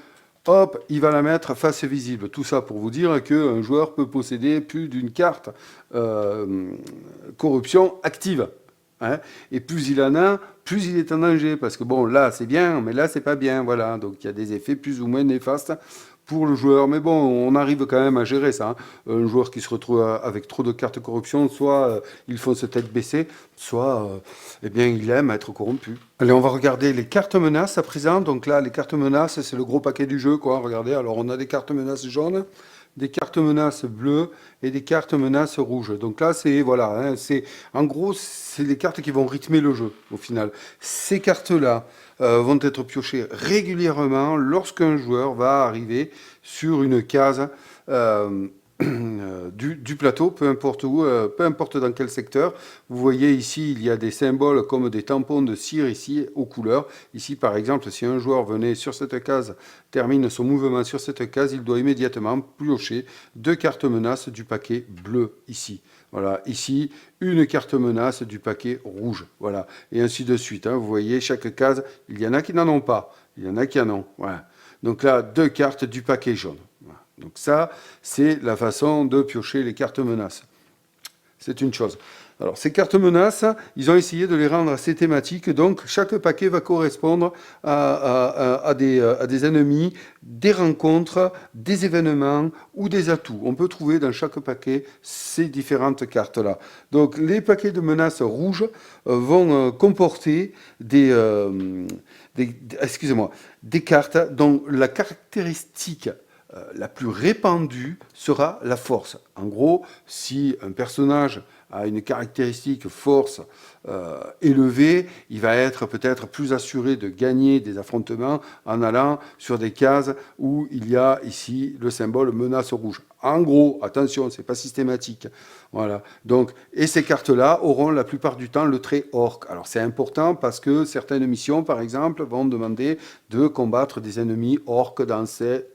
hop, il va la mettre face visible. Tout ça pour vous dire qu'un joueur peut posséder plus d'une carte corruption active. Hein, et plus il en a, plus il est en danger. Parce que bon, là c'est bien, mais là c'est pas bien. Voilà. Donc il y a des effets plus ou moins néfastes pour le joueur. Mais bon, on arrive quand même à gérer ça. Hein. Un joueur qui se retrouve avec trop de cartes corruption, soit il faut se tête baissée, soit eh bien, il aime être corrompu. Allez, on va regarder les cartes menaces à présent. Donc là, les cartes menaces, c'est le gros paquet du jeu, quoi. Regardez, alors on a des cartes menaces jaunes, des cartes menaces bleues et des cartes menaces rouges. Donc là, c'est voilà, hein, c'est en gros, c'est les cartes qui vont rythmer le jeu au final. Ces cartes-là vont être piochées régulièrement lorsqu'un joueur va arriver sur une case du plateau, peu importe où, peu importe dans quel secteur. Vous voyez ici, il y a des symboles comme des tampons de cire ici aux couleurs. Ici, par exemple, si un joueur venait sur cette case, termine son mouvement sur cette case, il doit immédiatement piocher 2 cartes menaces du paquet bleu ici. Voilà, ici, une carte menace du paquet rouge. Voilà, et ainsi de suite. Hein. Vous voyez, chaque case, il y en a qui n'en ont pas. Il y en a qui en ont. Voilà. Donc là, 2 cartes du paquet jaune. Voilà. Donc ça, c'est la façon de piocher les cartes menaces. C'est une chose. Alors, ces cartes menaces, ils ont essayé de les rendre assez thématiques. Donc, chaque paquet va correspondre à des ennemis, des rencontres, des événements ou des atouts. On peut trouver dans chaque paquet ces différentes cartes-là. Donc, les paquets de menaces rouges vont comporter des cartes dont la caractéristique la plus répandue sera la force. En gros, si un personnage a une caractéristique force élevée, il va être peut-être plus assuré de gagner des affrontements en allant sur des cases où il y a ici le symbole menace rouge. En gros, attention, c'est pas systématique. Voilà. Donc, et ces cartes-là auront la plupart du temps le trait orc. Alors c'est important parce que certaines missions, par exemple, vont demander de combattre des ennemis orcs dans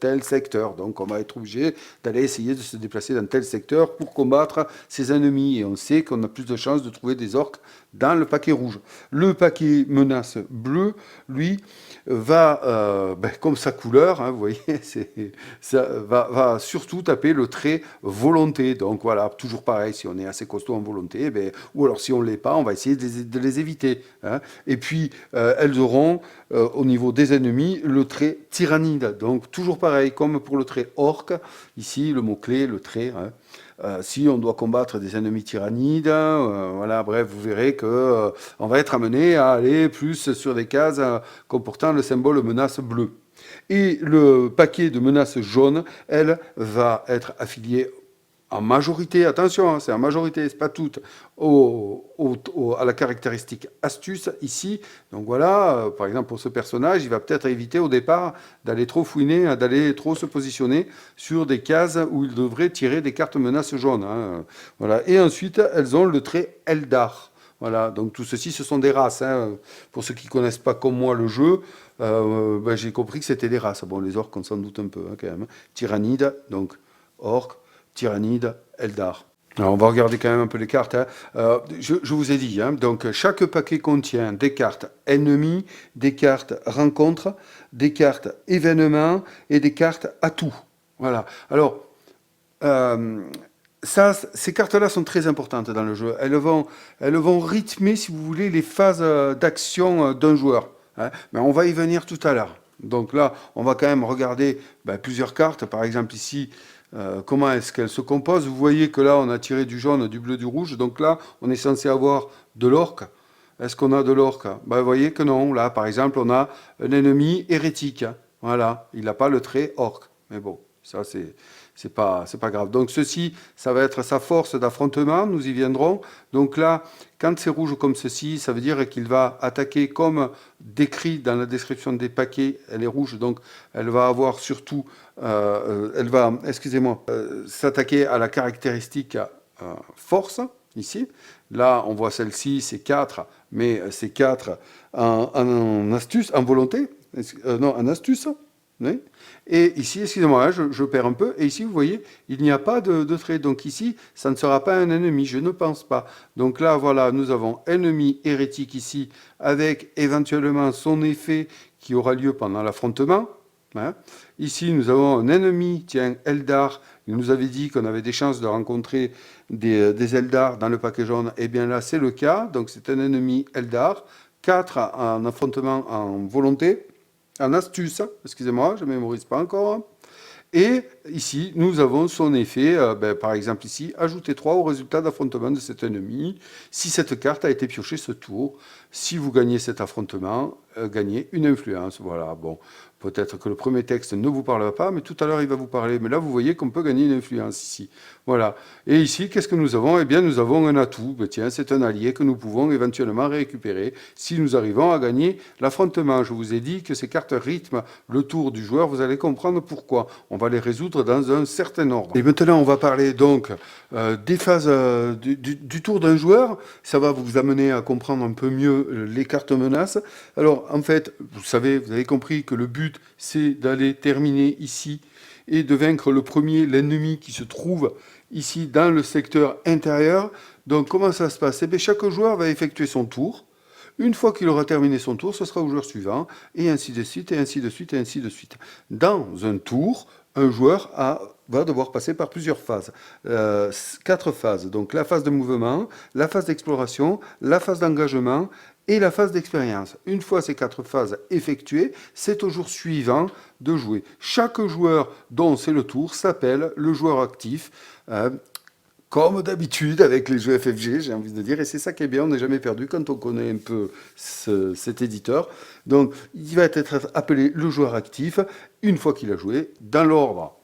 tel secteur. Donc on va être obligé d'aller essayer de se déplacer dans tel secteur pour combattre ces ennemis. Et on sait qu'on a plus de chances de trouver des orcs dans le paquet rouge. Le paquet menace bleu, lui, va, comme sa couleur, hein, vous voyez, ça va surtout taper le trait volonté. Donc voilà, toujours pareil, si on est assez costaud en volonté, ou alors si on ne l'est pas, on va essayer de les éviter. Hein. Et puis, elles auront, au niveau des ennemis, le trait tyrannide. Donc toujours pareil, comme pour le trait orc, ici, le mot-clé, le trait... Hein. Si on doit combattre des ennemis tyrannides, voilà, bref, vous verrez que on va être amené à aller plus sur des cases comportant le symbole menace bleu. Et le paquet de menaces jaunes, elle, va être affiliée en majorité, attention, hein, c'est en majorité, c'est pas toutes, à la caractéristique astuce ici. Donc voilà, par exemple pour ce personnage, il va peut-être éviter au départ d'aller trop fouiner, d'aller trop se positionner sur des cases où il devrait tirer des cartes menaces jaunes. Hein. Voilà. Et ensuite, elles ont le trait Eldar. Voilà, donc tout ceci, ce sont des races. Hein. Pour ceux qui ne connaissent pas comme moi le jeu, j'ai compris que c'était des races. Bon, les orques, on s'en doute un peu hein, quand même. Tyrannide, donc orque, Tyrannide, Eldar. Alors on va regarder quand même un peu les cartes. Hein. Je vous ai dit, hein, donc chaque paquet contient des cartes ennemis, des cartes rencontres, des cartes événements et des cartes atouts. Voilà. Alors, ces cartes-là sont très importantes dans le jeu. Elles vont rythmer, si vous voulez, les phases d'action d'un joueur. Hein. Mais on va y venir tout à l'heure. Donc là, on va quand même regarder plusieurs cartes. Par exemple ici, comment est-ce qu'elles se composent. Vous voyez que là, on a tiré du jaune, du bleu, du rouge. Donc là, on est censé avoir de l'orque. Est-ce qu'on a de l'orque? Vous voyez que non. Là, par exemple, on a un ennemi hérétique. Voilà, il n'a pas le trait orque. Mais bon, ça, c'est pas grave. Donc ceci, ça va être sa force d'affrontement, nous y viendrons. Donc là, quand c'est rouge comme ceci, ça veut dire qu'il va attaquer comme décrit dans la description des paquets. Elle est rouge, donc elle va avoir surtout, elle va, excusez-moi, s'attaquer à la caractéristique force, ici. Là, on voit celle-ci, c'est 4, mais c'est 4 en astuce, en volonté, non, en astuce. Oui. Et ici, excusez-moi, hein, je perds un peu. Et ici, vous voyez, il n'y a pas de trait. Donc ici, ça ne sera pas un ennemi, je ne pense pas. Donc là, voilà, nous avons ennemi hérétique ici, avec éventuellement son effet qui aura lieu pendant l'affrontement. Hein. Ici, nous avons un ennemi, tiens, Eldar. Il nous avait dit qu'on avait des chances de rencontrer des Eldar dans le paquet jaune. Eh bien là, c'est le cas. Donc c'est un ennemi Eldar. 4 en affrontement en volonté. En astuce, excusez-moi, je ne mémorise pas encore. Et ici, nous avons son effet, par exemple ici, ajouter 3 au résultat d'affrontement de cet ennemi. Si cette carte a été piochée ce tour, si vous gagnez cet affrontement, gagnez une influence. Voilà, bon, peut-être que le premier texte ne vous parlera pas, mais tout à l'heure il va vous parler. Mais là, vous voyez qu'on peut gagner une influence ici. Voilà. Et ici, qu'est-ce que nous avons? Eh bien, nous avons un atout. Ben, tiens, c'est un allié que nous pouvons éventuellement récupérer si nous arrivons à gagner l'affrontement. Je vous ai dit que ces cartes rythment le tour du joueur. Vous allez comprendre pourquoi. On va les résoudre dans un certain ordre. Et maintenant, on va parler donc des phases du tour d'un joueur. Ça va vous amener à comprendre un peu mieux les cartes menaces. Alors, en fait, vous savez, vous avez compris que le but, c'est d'aller terminer ici et de vaincre le premier, l'ennemi qui se trouve ici dans le secteur intérieur. Donc, comment ça se passe? Eh bien, chaque joueur va effectuer son tour. Une fois qu'il aura terminé son tour, ce sera au joueur suivant, et ainsi de suite, et ainsi de suite, et ainsi de suite. Dans un tour, un joueur va devoir passer par plusieurs phases. 4 phases. Donc la phase de mouvement, la phase d'exploration, la phase d'engagement et la phase d'expérience. Une fois ces 4 phases effectuées, c'est au jour suivant de jouer. Chaque joueur dont c'est le tour s'appelle le joueur actif. Comme d'habitude avec les jeux FFG, j'ai envie de dire, et c'est ça qui est bien, on n'est jamais perdu quand on connaît un peu cet éditeur. Donc, il va être appelé le joueur actif une fois qu'il a joué, dans l'ordre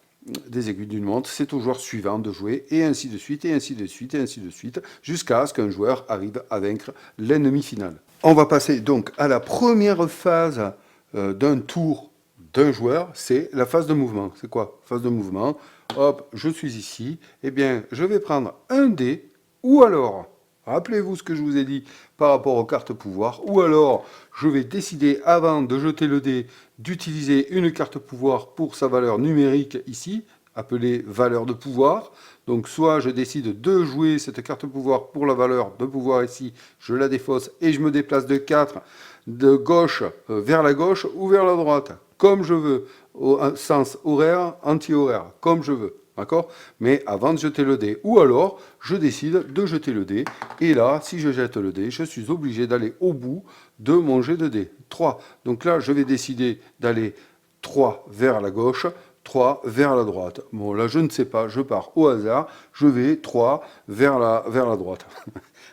des aiguilles d'une montre, c'est au joueur suivant de jouer, et ainsi de suite, et ainsi de suite, et ainsi de suite, jusqu'à ce qu'un joueur arrive à vaincre l'ennemi final. On va passer donc à la première phase d'un tour d'un joueur, c'est la phase de mouvement. C'est quoi? Phase de mouvement. Hop, je suis ici. Eh bien, je vais prendre un dé, ou alors, rappelez-vous ce que je vous ai dit par rapport aux cartes pouvoir, ou alors, je vais décider, avant de jeter le dé, d'utiliser une carte pouvoir pour sa valeur numérique ici, appelée valeur de pouvoir. Donc, soit je décide de jouer cette carte pouvoir pour la valeur de pouvoir ici, je la défausse et je me déplace de 4 de gauche vers la gauche ou vers la droite, comme je veux, au sens horaire, anti-horaire, comme je veux. D'accord? Mais avant de jeter le dé. Ou alors, je décide de jeter le dé. Et là, si je jette le dé, je suis obligé d'aller au bout de mon jet de dé. 3. Donc là, je vais décider d'aller 3 vers la gauche, 3 vers la droite. Bon, là, je ne sais pas, je pars au hasard. Je vais 3 vers la droite.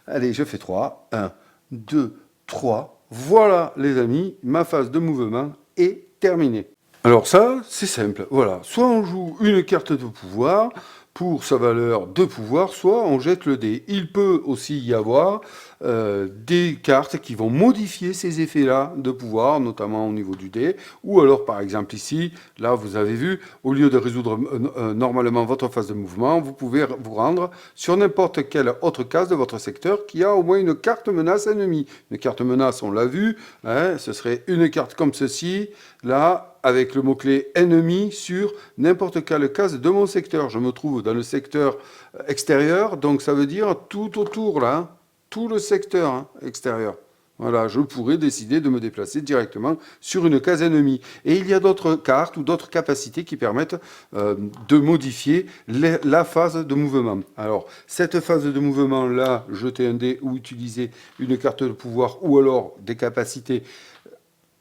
Allez, je fais 3. 1, 2, 3. Voilà, les amis, ma phase de mouvement est terminée. Alors ça, c'est simple. Voilà, soit on joue une carte de pouvoir pour sa valeur de pouvoir, soit on jette le dé. Il peut aussi y avoir des cartes qui vont modifier ces effets-là de pouvoir, notamment au niveau du dé, ou alors par exemple ici, là vous avez vu, au lieu de résoudre normalement votre phase de mouvement, vous pouvez vous rendre sur n'importe quelle autre case de votre secteur qui a au moins une carte menace ennemie. Une carte menace, on l'a vu, hein, ce serait une carte comme ceci, là, avec le mot-clé ennemi sur n'importe quelle case de mon secteur. Je me trouve dans le secteur extérieur, donc ça veut dire tout autour, là, hein, tout le secteur hein, extérieur. Voilà, je pourrais décider de me déplacer directement sur une case ennemie. Et il y a d'autres cartes ou d'autres capacités qui permettent de modifier la phase de mouvement. Alors, cette phase de mouvement-là, jeter un dé ou utiliser une carte de pouvoir ou alors des capacités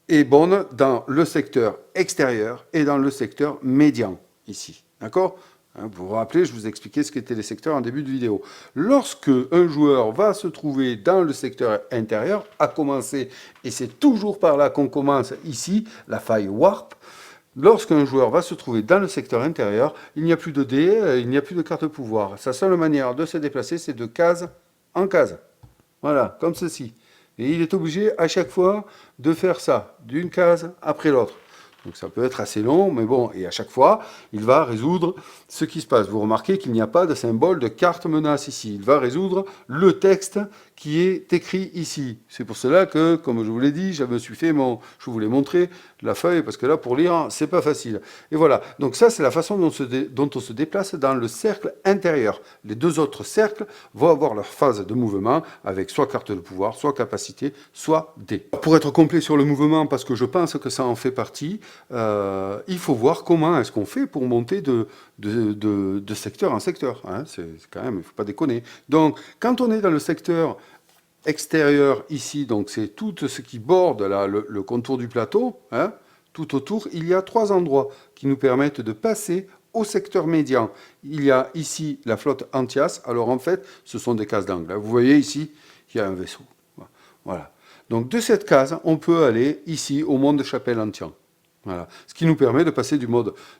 est bonne dans le secteur extérieur et dans le secteur médian, ici. D'accord? Vous vous rappelez, je vous expliquais ce qu'étaient les secteurs en début de vidéo. Lorsque un joueur va se trouver dans le secteur intérieur, à commencer, et c'est toujours par là qu'on commence ici, la faille Warp, lorsqu'un joueur va se trouver dans le secteur intérieur, il n'y a plus de dés, il n'y a plus de carte de pouvoir. Sa seule manière de se déplacer, c'est de case en case. Voilà, comme ceci. Et il est obligé à chaque fois de faire ça, d'une case après l'autre. Donc ça peut être assez long, mais bon, et à chaque fois, il va résoudre ce qui se passe. Vous remarquez qu'il n'y a pas de symbole de carte menace ici. Il va résoudre le texte qui est écrit ici. C'est pour cela que, comme je vous l'ai dit, je vous l'ai montré la feuille, parce que là, pour lire, c'est pas facile. Et voilà. Donc ça, c'est la façon dont on se déplace dans le cercle intérieur. Les deux autres cercles vont avoir leur phase de mouvement avec soit carte de pouvoir, soit capacité, soit dés. Pour être complet sur le mouvement, parce que je pense que ça en fait partie, il faut voir comment est-ce qu'on fait pour monter de secteur en secteur. Hein. C'est quand même, il ne faut pas déconner. Donc, quand on est dans le secteur extérieur ici, donc c'est tout ce qui borde là, le contour du plateau, hein, tout autour, il y a 3 endroits qui nous permettent de passer au secteur médian. Il y a ici la flotte Antias. Alors en fait, ce sont des cases d'angle. Vous voyez ici, il y a un vaisseau. Voilà. Donc de cette case, on peut aller ici au monde de Chapelle-Antian. Voilà. Ce qui nous permet de passer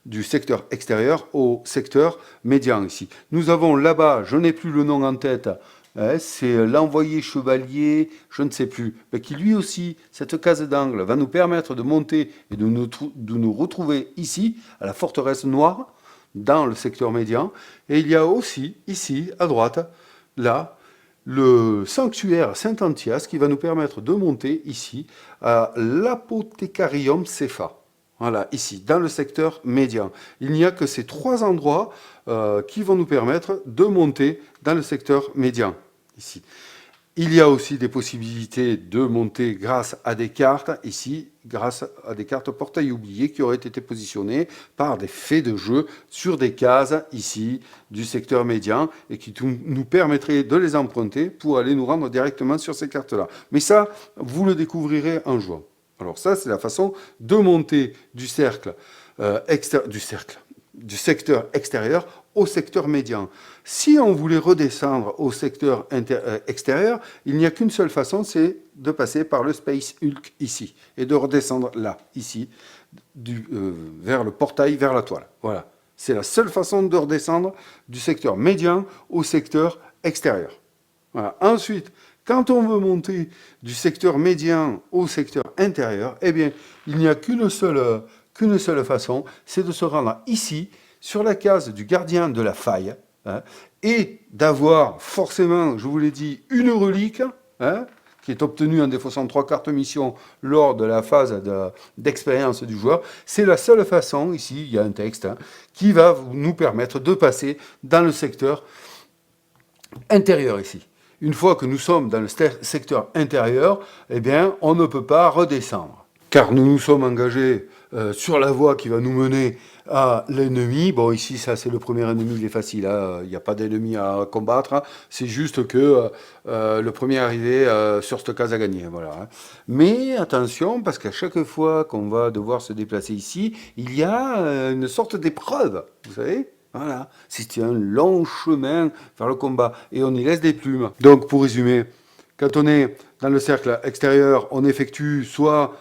du secteur extérieur au secteur médian ici. Nous avons là-bas, je n'ai plus le nom en tête, hein, c'est l'envoyé chevalier, je ne sais plus, mais qui lui aussi, cette case d'angle, va nous permettre de monter et de nous retrouver ici, à la forteresse noire, dans le secteur médian. Et il y a aussi, ici, à droite, là, le sanctuaire Saint-Antias qui va nous permettre de monter ici à l'Apothécarium Cépha. Voilà, ici, dans le secteur médian. Il n'y a que ces 3 endroits qui vont nous permettre de monter dans le secteur médian, ici. Il y a aussi des possibilités de monter grâce à des cartes, ici, grâce à des cartes portail oubliées qui auraient été positionnées par des faits de jeu sur des cases, ici, du secteur médian, et qui nous permettraient de les emprunter pour aller nous rendre directement sur ces cartes-là. Mais ça, vous le découvrirez en jouant. Alors ça, c'est la façon de monter du secteur extérieur au secteur médian. Si on voulait redescendre au secteur extérieur, il n'y a qu'une seule façon, c'est de passer par le Space Hulk ici, et de redescendre là, ici, vers le portail, vers la toile. Voilà. C'est la seule façon de redescendre du secteur médian au secteur extérieur. Voilà. Ensuite, quand on veut monter du secteur médian au secteur intérieur, eh bien, il n'y a qu'une seule façon, c'est de se rendre ici, sur la case du gardien de la faille, hein, et d'avoir forcément, je vous l'ai dit, une relique, hein, qui est obtenue en défaussant 3 cartes mission lors de la phase d'expérience du joueur. C'est la seule façon, ici, il y a un texte, hein, qui va nous permettre de passer dans le secteur intérieur ici. Une fois que nous sommes dans le secteur intérieur, eh bien, on ne peut pas redescendre. Car nous nous sommes engagés sur la voie qui va nous mener à l'ennemi. Bon, ici, ça, c'est le premier ennemi, il est facile. Hein. Il n'y a pas d'ennemi à combattre. Hein. C'est juste que le premier arrivé sur cette case a gagné. Voilà. Hein. Mais attention, parce qu'à chaque fois qu'on va devoir se déplacer ici, il y a une sorte d'épreuve, vous savez. Voilà, c'est un long chemin vers le combat et on y laisse des plumes. Donc pour résumer, quand on est dans le cercle extérieur, on effectue soit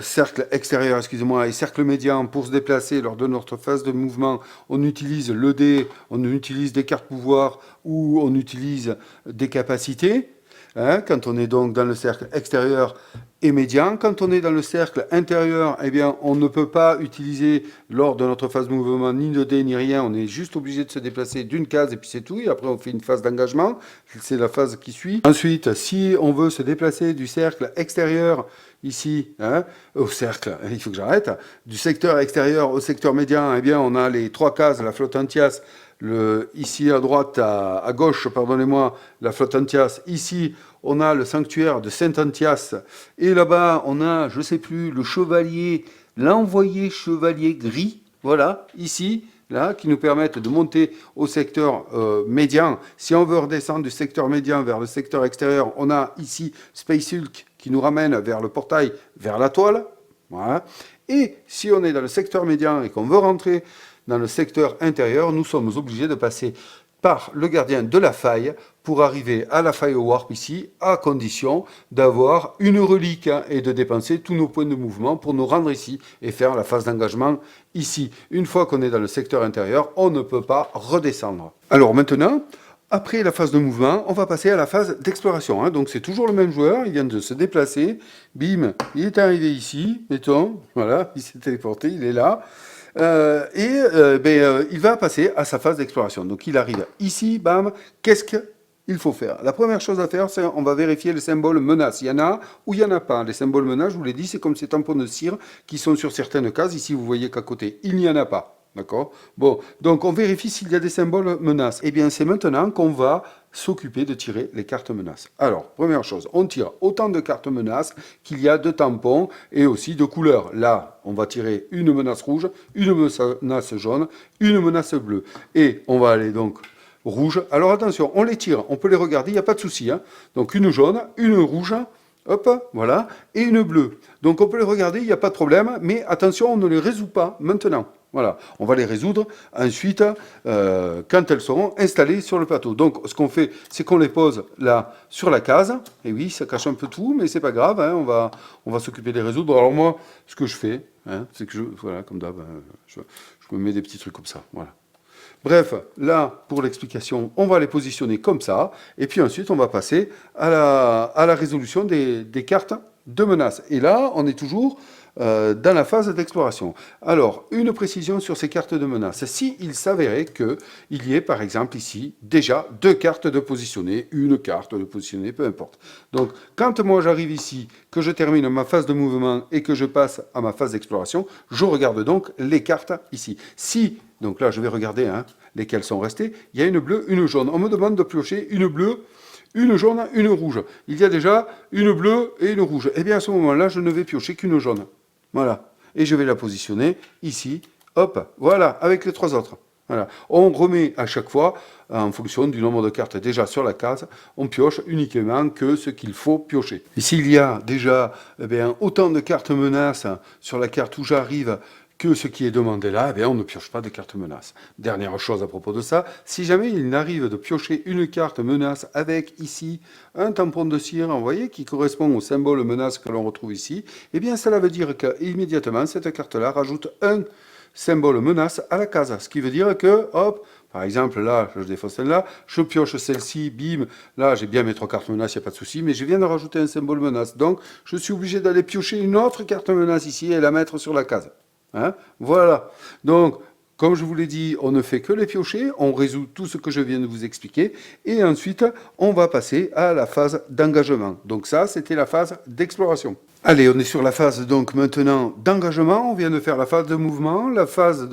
cercle extérieur, excusez-moi, et cercle médian pour se déplacer lors de notre phase de mouvement. On utilise le dé, on utilise des cartes pouvoir ou on utilise des capacités. Hein, quand on est donc dans le cercle extérieur et médian. Quand on est dans le cercle intérieur, eh bien, on ne peut pas utiliser lors de notre phase de mouvement ni de dé ni rien. On est juste obligé de se déplacer d'une case et puis c'est tout. Et après, on fait une phase d'engagement. C'est la phase qui suit. Ensuite, si on veut se déplacer du cercle extérieur ici, hein, au cercle, il faut que j'arrête, du secteur extérieur au secteur médian, eh bien, on a les 3 cases, la flotte Antias, ici à droite, à gauche, pardonnez-moi, la flotte Antias. Ici, on a le sanctuaire de Saint-Antias. Et là-bas, on a, je ne sais plus, le chevalier, l'envoyé chevalier gris. Voilà, ici, là, qui nous permettent de monter au secteur médian. Si on veut redescendre du secteur médian vers le secteur extérieur, on a ici Space Hulk qui nous ramène vers le portail, vers la toile. Voilà. Et si on est dans le secteur médian et qu'on veut rentrer dans le secteur intérieur, nous sommes obligés de passer par le gardien de la faille pour arriver à la faille au warp ici, à condition d'avoir une relique et de dépenser tous nos points de mouvement pour nous rendre ici et faire la phase d'engagement ici. Une fois qu'on est dans le secteur intérieur, on ne peut pas redescendre. Alors maintenant, après la phase de mouvement, on va passer à la phase d'exploration. Donc c'est toujours le même joueur, il vient de se déplacer, bim, il est arrivé ici, mettons, voilà, il s'est téléporté, il est là. Il va passer à sa phase d'exploration. Donc il arrive ici, bam, qu'est-ce qu'il faut faire? La première chose à faire, c'est on va vérifier les symboles menaces. Il y en a ou il n'y en a pas. Les symboles menaces, je vous l'ai dit, c'est comme ces tampons de cire qui sont sur certaines cases. Ici, vous voyez qu'à côté, il n'y en a pas. D'accord? Bon, donc on vérifie s'il y a des symboles menaces. Eh bien, c'est maintenant qu'on va s'occuper de tirer les cartes menaces. Alors, première chose, on tire autant de cartes menaces qu'il y a de tampons et aussi de couleurs. Là, on va tirer une menace rouge, une menace jaune, une menace bleue. Et on va aller donc rouge. Alors attention, on les tire, on peut les regarder, il n'y a pas de souci. Donc une jaune, une rouge, hop, voilà, et une bleue. Donc on peut les regarder, il n'y a pas de problème, mais attention, on ne les résout pas maintenant. Voilà, on va les résoudre ensuite quand elles seront installées sur le plateau. Donc ce qu'on fait, c'est qu'on les pose là sur la case. Et oui, ça cache un peu tout, mais c'est pas grave, on va s'occuper de les résoudre. Alors moi, ce que je fais, c'est que voilà, comme d'hab, je me mets des petits trucs comme ça, voilà. Bref, là, pour l'explication, on va les positionner comme ça, et puis ensuite, on va passer à la résolution des cartes de menace. Et là, on est toujours dans la phase d'exploration. Alors, une précision sur ces cartes de menace. Si il s'avérait qu'il y ait, par exemple, ici, déjà deux cartes de positionner, une carte de positionner, peu importe. Donc, quand moi j'arrive ici, que je termine ma phase de mouvement et que je passe à ma phase d'exploration, je regarde donc les cartes ici. Si, donc là je vais regarder lesquelles sont restées, il y a une bleue, une jaune. On me demande de piocher une bleue, une jaune, une rouge. Il y a déjà une bleue et une rouge. Eh bien à ce moment-là, je ne vais piocher qu'une jaune. Voilà. Et je vais la positionner ici. Hop, voilà, avec les trois autres. Voilà. On remet à chaque fois, en fonction du nombre de cartes déjà sur la case, on pioche uniquement que ce qu'il faut piocher. Et s'il y a déjà autant de cartes menaces sur la carte où j'arrive que ce qui est demandé là, on ne pioche pas de carte menace. Dernière chose à propos de ça, si jamais il n'arrive de piocher une carte menace avec ici un tampon de cire, vous voyez, qui correspond au symbole menace que l'on retrouve ici, eh bien cela veut dire qu'immédiatement cette carte-là rajoute un symbole menace à la case. Ce qui veut dire que, hop, par exemple, là, je défausse celle-là, je pioche celle-ci, bim, là, j'ai bien mes trois cartes menaces, il n'y a pas de souci, mais je viens de rajouter un symbole menace. Donc, je suis obligé d'aller piocher une autre carte menace ici et la mettre sur la case. Voilà. Donc, comme je vous l'ai dit, on ne fait que les piocher, on résout tout ce que je viens de vous expliquer, et ensuite, on va passer à la phase d'engagement. Donc ça, c'était la phase d'exploration. Allez, on est sur la phase donc maintenant d'engagement, on vient de faire la phase de mouvement, la phase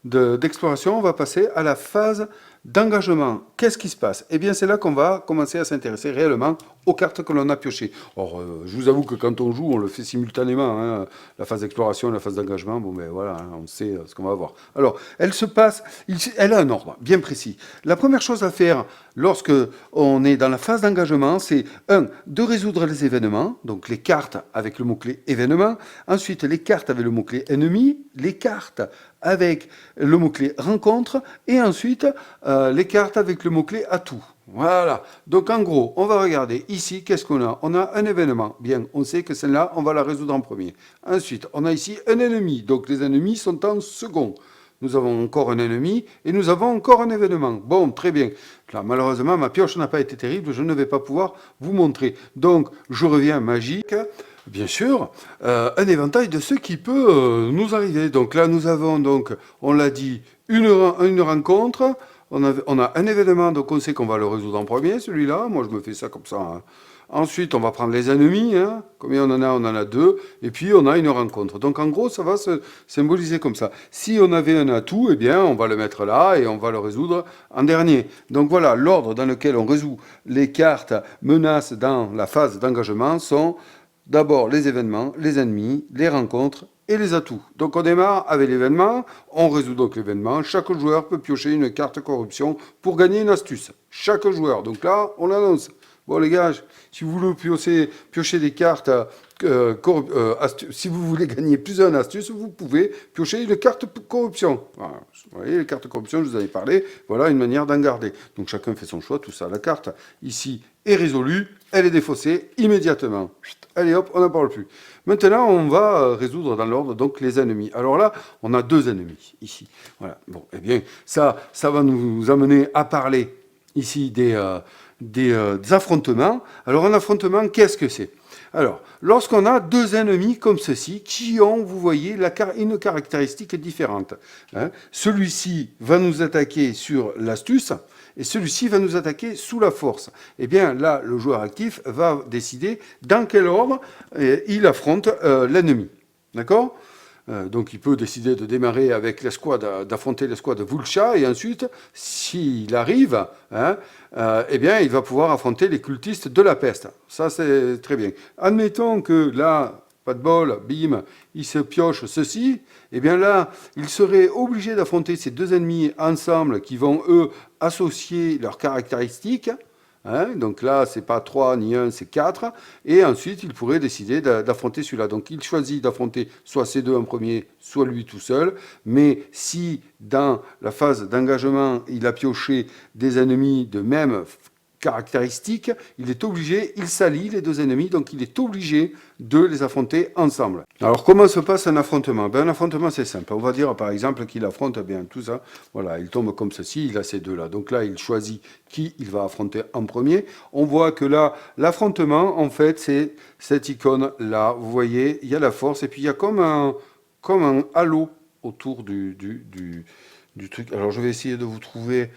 d'exploration, on va passer à la phase d'engagement. Qu'est-ce qui se passe? Eh bien, c'est là qu'on va commencer à s'intéresser réellement aux cartes que l'on a piochées. Or, je vous avoue que quand on joue, on le fait simultanément, la phase d'exploration et la phase d'engagement, bon ben voilà, on sait ce qu'on va avoir. Alors, elle a un ordre bien précis. La première chose à faire lorsque on est dans la phase d'engagement, c'est de résoudre les événements, donc les cartes avec le mot-clé événement, ensuite les cartes avec le mot-clé ennemi, les cartes avec le mot-clé rencontre, et ensuite les cartes avec le mot-clé atout. Voilà. Donc en gros, on va regarder ici, qu'est-ce qu'on a? On a un événement. Bien, on sait que celle-là, on va la résoudre en premier. Ensuite, on a ici un ennemi. Donc les ennemis sont en second. Nous avons encore un ennemi et nous avons encore un événement. Bon, très bien. Là, malheureusement, ma pioche n'a pas été terrible. Je ne vais pas pouvoir vous montrer. Donc, je reviens magique. Bien sûr, un éventail de ce qui peut nous arriver. Donc là, nous avons, donc, on l'a dit, une rencontre. On a un événement, donc on sait qu'on va le résoudre en premier, celui-là. Moi, je me fais ça comme ça. Ensuite, on va prendre les ennemis. Combien on en a? On en a deux. Et puis, on a une rencontre. Donc, en gros, ça va se symboliser comme ça. Si on avait un atout, eh bien, on va le mettre là et on va le résoudre en dernier. Donc, voilà, l'ordre dans lequel on résout les cartes menaces dans la phase d'engagement sont d'abord les événements, les ennemis, les rencontres et les atouts. Donc on démarre avec l'événement, on résout donc l'événement. Chaque joueur peut piocher une carte corruption pour gagner une astuce. Chaque joueur. Donc là, on l'annonce. Bon les gars, si vous voulez piocher des cartes, si vous voulez gagner plusieurs astuces, vous pouvez piocher une carte corruption. Voilà. Vous voyez, les cartes corruption, je vous en ai parlé, voilà une manière d'en garder. Donc chacun fait son choix, tout ça. La carte, ici, est résolue, elle est défaussée immédiatement. Allez hop, on n'en parle plus. Maintenant, on va résoudre dans l'ordre donc les ennemis. Alors là, on a deux ennemis, ici. Voilà. Bon, eh bien, ça va nous amener à parler ici des affrontements. Alors un affrontement, qu'est-ce que c'est? Alors, lorsqu'on a deux ennemis comme ceci, qui ont, vous voyez, une caractéristique différente. Hein. Celui-ci va nous attaquer sur l'astuce, et celui-ci va nous attaquer sous la force. Eh bien, là, le joueur actif va décider dans quel ordre il affronte l'ennemi. D'accord ? Donc il peut décider de démarrer avec l'escouade, d'affronter l'escouade Vulcha, et ensuite, s'il arrive, hein, eh bien, il va pouvoir affronter les cultistes de la peste. Ça, c'est très bien. Admettons que là, pas de bol, bim, il se pioche ceci, eh bien là, il serait obligé d'affronter ces deux ennemis ensemble qui vont, eux, associer leurs caractéristiques. Hein, donc là, c'est pas 3 ni 1, c'est 4. Et ensuite, il pourrait décider d'affronter celui-là. Donc il choisit d'affronter soit ces deux en premier, soit lui tout seul. Mais si dans la phase d'engagement, il a pioché des ennemis de même caractéristiques, il est obligé, il s'allie les deux ennemis, donc il est obligé de les affronter ensemble. Alors comment se passe un affrontement? Un affrontement c'est simple, on va dire par exemple qu'il affronte bien tout ça, voilà, il tombe comme ceci, il a ces deux-là, donc là il choisit qui il va affronter en premier. On voit que là, l'affrontement en fait c'est cette icône-là, vous voyez, il y a la force et puis il y a comme un halo autour du truc. Alors je vais essayer de vous trouver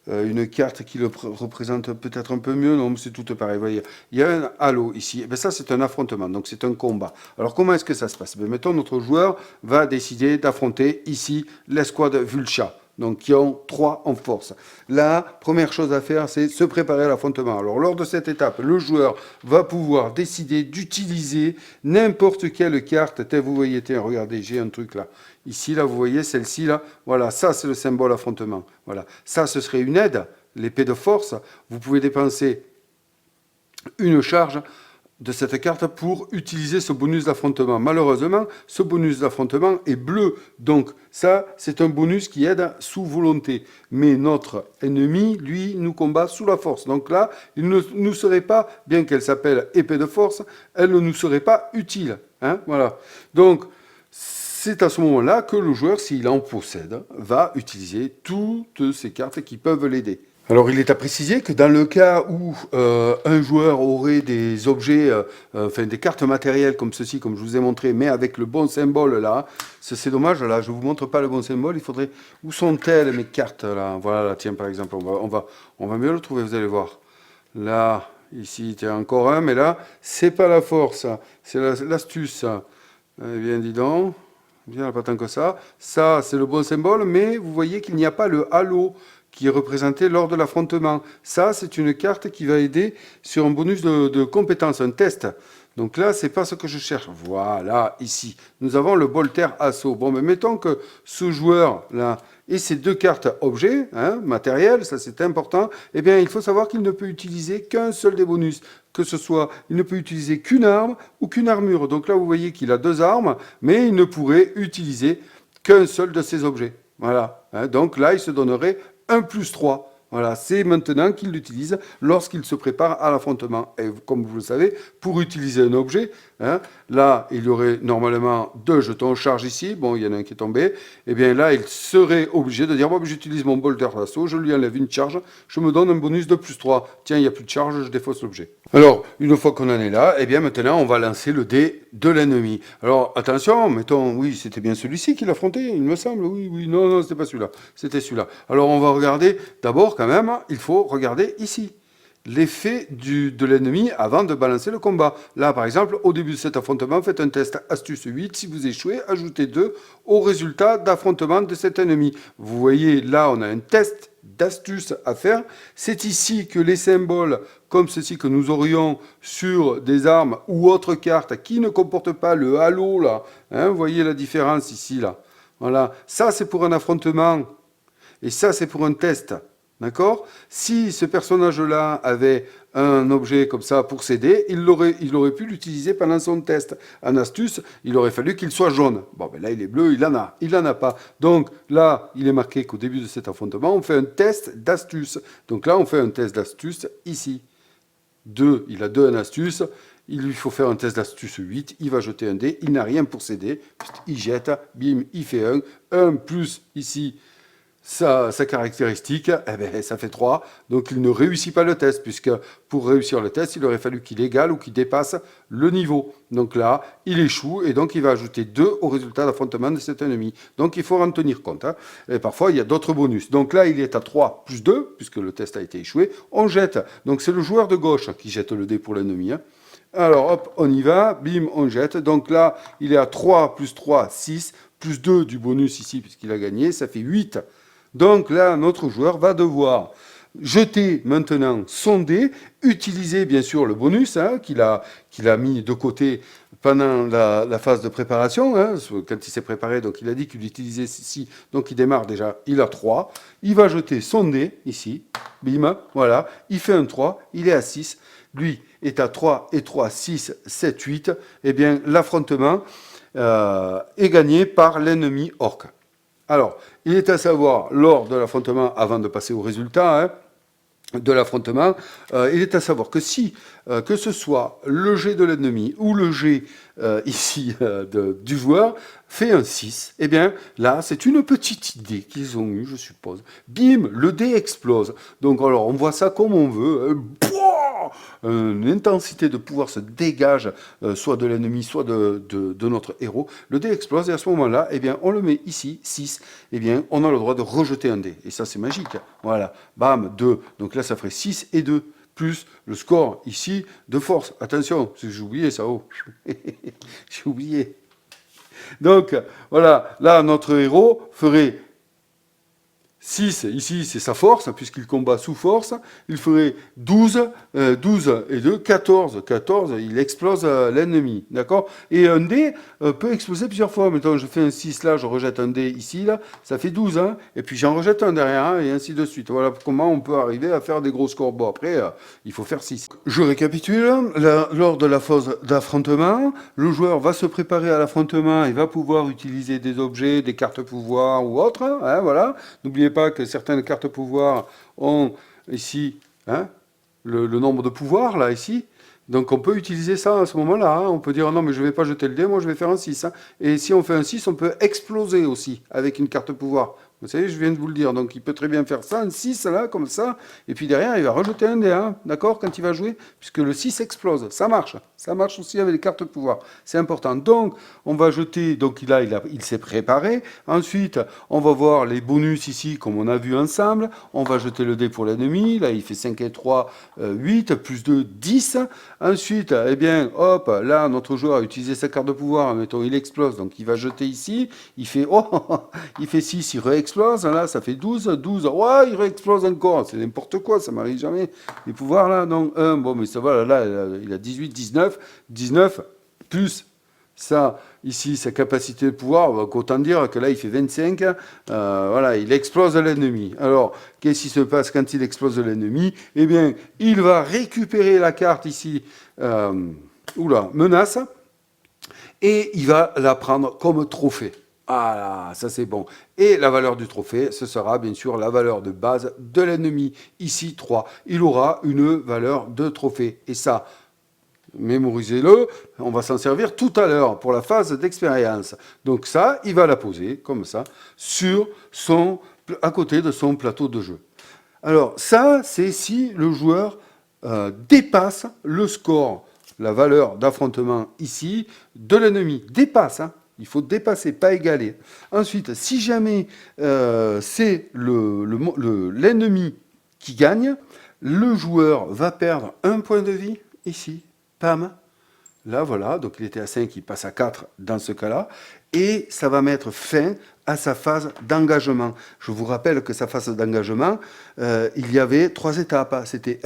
une carte qui le représente peut-être un peu mieux. Non, c'est tout pareil. Vous voyez, il y a un halo ici. Et bien ça, c'est un affrontement, donc c'est un combat. Alors comment est-ce que ça se passe? Bien, mettons, notre joueur va décider d'affronter ici l'escouade Vulcha. Donc, qui ont 3 en force. La première chose à faire, c'est se préparer à l'affrontement. Alors, lors de cette étape, le joueur va pouvoir décider d'utiliser n'importe quelle carte. Vous voyez, regardez, j'ai un truc là. Ici, là, vous voyez, celle-ci, là. Voilà, ça, c'est le symbole affrontement. Voilà. Ça, ce serait une aide, l'épée de force. Vous pouvez dépenser une charge de cette carte pour utiliser ce bonus d'affrontement. Malheureusement, ce bonus d'affrontement est bleu. Donc ça, c'est un bonus qui aide sous volonté. Mais notre ennemi, lui, nous combat sous la force. Donc là, il ne nous serait pas, bien qu'elle s'appelle épée de force, elle ne nous serait pas utile. Hein, voilà. Donc, c'est à ce moment-là que le joueur, s'il en possède, va utiliser toutes ces cartes qui peuvent l'aider. Alors, il est à préciser que dans le cas où un joueur aurait des objets, enfin des cartes matérielles comme ceci, comme je vous ai montré, mais avec le bon symbole là, c'est dommage, là, je ne vous montre pas le bon symbole, il faudrait... Où sont-elles mes cartes là? Voilà, là, tiens, par exemple, on va mieux le trouver, vous allez voir. Là, ici, tiens, encore un, mais là, c'est pas la force, c'est l'astuce. Eh bien, dis donc, bien, pas tant que ça. Ça, c'est le bon symbole, mais vous voyez qu'il n'y a pas le halo qui est représenté lors de l'affrontement. Ça, c'est une carte qui va aider sur un bonus de compétence, un test. Donc là, c'est pas ce que je cherche. Voilà, ici, nous avons le Voltaire Assaut. Bon, mais mettons que ce joueur-là et ces deux cartes objets, hein, matériels, ça c'est important, eh bien, il faut savoir qu'il ne peut utiliser qu'un seul des bonus. Que ce soit, il ne peut utiliser qu'une arme ou qu'une armure. Donc là, vous voyez qu'il a 2 armes, mais il ne pourrait utiliser qu'un seul de ces objets. Voilà. Hein, donc là, il se donnerait 1+3. Voilà, c'est maintenant qu'il l'utilise lorsqu'il se prépare à l'affrontement. Et comme vous le savez, pour utiliser un objet, hein, là, il y aurait normalement 2 jetons charge ici. Bon, il y en a un qui est tombé. Et bien là, il serait obligé de dire, bon, j'utilise mon bolter d'assaut, je lui enlève une charge, je me donne un bonus de +3. Tiens, il n'y a plus de charge, je défausse l'objet. Alors, une fois qu'on en est là, eh bien maintenant, on va lancer le dé de l'ennemi. Alors, attention, mettons, oui, c'était bien celui-ci qu'il affrontait, il me semble. Oui, non, c'était pas celui-là. C'était celui-là. Alors, on va regarder, d'abord, quand même, il faut regarder ici l'effet de l'ennemi avant de balancer le combat. Là, par exemple, au début de cet affrontement, faites un test astuce 8. Si vous échouez, ajoutez 2 au résultat d'affrontement de cet ennemi. Vous voyez, là, on a un test d'astuce à faire. C'est ici que les symboles comme ceci que nous aurions sur des armes ou autres cartes qui ne comportent pas le halo, là, hein, vous voyez la différence ici, là. Voilà. Ça, c'est pour un affrontement et ça, c'est pour un test. D'accord? Si ce personnage-là avait un objet comme ça pour s'aider, il aurait pu l'utiliser pendant son test. En astuce, il aurait fallu qu'il soit jaune. Bon, ben là, il est bleu, il en a pas. Donc là, il est marqué qu'au début de cet affrontement, on fait un test d'astuce. Donc là, on fait un test d'astuce ici. 2, il a 2 en astuce. Il lui faut faire un test d'astuce 8. Il va jeter un dé. Il n'a rien pour s'aider. Il jette, bim, il fait 1. 1 plus ici sa caractéristique, eh ben, ça fait 3. Donc il ne réussit pas le test, puisque pour réussir le test, il aurait fallu qu'il égale ou qu'il dépasse le niveau. Donc là, il échoue, et donc il va ajouter 2 au résultat d'affrontement de cet ennemi. Donc il faut en tenir compte. Hein. Et parfois, il y a d'autres bonus. Donc là, il est à 3 plus 2, puisque le test a été échoué. On jette. Donc c'est le joueur de gauche qui jette le dé pour l'ennemi. Hein. Alors hop, on y va, bim, on jette. Donc là, il est à 3 plus 3, 6, plus 2 du bonus ici, puisqu'il a gagné, ça fait 8. Donc là, notre joueur va devoir jeter maintenant son dé, utiliser bien sûr le bonus hein, qu'il a mis de côté pendant la phase de préparation. Hein, quand il s'est préparé, donc il a dit qu'il utilisait ici, donc il démarre déjà, il a 3. Il va jeter son dé ici, bim, voilà, il fait un 3, il est à 6. Lui est à 3 et 3, 6, 7, 8. Eh bien, l'affrontement est gagné par l'ennemi orc. Alors, il est à savoir, lors de l'affrontement, avant de passer au résultat de l'affrontement, il est à savoir que si, que ce soit le jet de l'ennemi ou le jet ici du joueur, fait un 6, eh bien là, c'est une petite idée qu'ils ont eue, je suppose. Bim, le dé explose. Donc alors, on voit ça comme on veut. Une intensité de pouvoir se dégage, soit de l'ennemi, soit de notre héros. Le dé explose et à ce moment-là, eh bien, on le met ici, 6. Eh bien, on a le droit de rejeter un dé. Et ça, c'est magique. Voilà, bam, 2. Donc là, ça ferait 6 et 2. Plus le score ici de force. Attention, j'ai oublié ça. Oh. J'ai oublié. Donc, voilà, là, notre héros ferait 6, ici, c'est sa force, puisqu'il combat sous force. Il ferait 12, 12 et 2, 14. 14, il explose l'ennemi, d'accord? Et un dé peut exploser plusieurs fois. Mettons, je fais un 6 là, je rejette un dé ici, là, ça fait 12, hein, et puis j'en rejette un derrière, hein, et ainsi de suite. Voilà comment on peut arriver à faire des gros scores. Bon, après, il faut faire 6. Je récapitule. Lors de la phase d'affrontement, le joueur va se préparer à l'affrontement, il va pouvoir utiliser des objets, des cartes pouvoir ou autres, hein, voilà. N'oubliez pas que certaines cartes pouvoir ont ici hein, le nombre de pouvoirs, là, ici. Donc on peut utiliser ça à ce moment-là. Hein. On peut dire non, mais je ne vais pas jeter le dé, moi je vais faire un 6. Hein. Et si on fait un 6, on peut exploser aussi avec une carte pouvoir. Vous savez, je viens de vous le dire. Donc il peut très bien faire ça, un 6 là, comme ça. Et puis derrière, il va rejeter un dé, hein, d'accord, quand il va jouer, puisque le 6 explose. Ça marche. Ça marche aussi avec les cartes de pouvoir. C'est important. Donc on va jeter, donc il s'est préparé. Ensuite, on va voir les bonus ici, comme on a vu ensemble. On va jeter le dé pour l'ennemi. Là, il fait 5 et 3, 8, plus 2, 10. Ensuite, eh bien, hop, là, notre joueur a utilisé sa carte de pouvoir. Mettons, il explose. Donc il va jeter ici. Il fait, il fait 6, il réexplose. Là, ça fait 12, 12. Ouais, il réexplose encore. C'est n'importe quoi, ça m'arrive jamais. Les pouvoirs, là, donc 1. Bon, mais ça va, là, il a 18, 19. 19 plus ça, ici, sa capacité de pouvoir, donc autant dire que là, il fait 25. Voilà, il explose l'ennemi. Alors, qu'est-ce qui se passe quand il explose l'ennemi? Eh bien, il va récupérer la carte ici, menace, et il va la prendre comme trophée. Ah, ça c'est bon. Et la valeur du trophée, ce sera bien sûr la valeur de base de l'ennemi. Ici, 3. Il aura une valeur de trophée. Et ça, mémorisez-le, on va s'en servir tout à l'heure pour la phase d'expérience. Donc ça, il va la poser, comme ça, à côté de son plateau de jeu. Alors ça, c'est si le joueur dépasse le score, la valeur d'affrontement ici, de l'ennemi. Dépasse, hein. Il faut dépasser, pas égaler. Ensuite, si jamais c'est l'ennemi qui gagne, le joueur va perdre un point de vie, ici, pam. Là, voilà, donc il était à 5, il passe à 4 dans ce cas-là. Et ça va mettre fin à sa phase d'engagement. Je vous rappelle que sa phase d'engagement, il y avait 3 étapes. C'était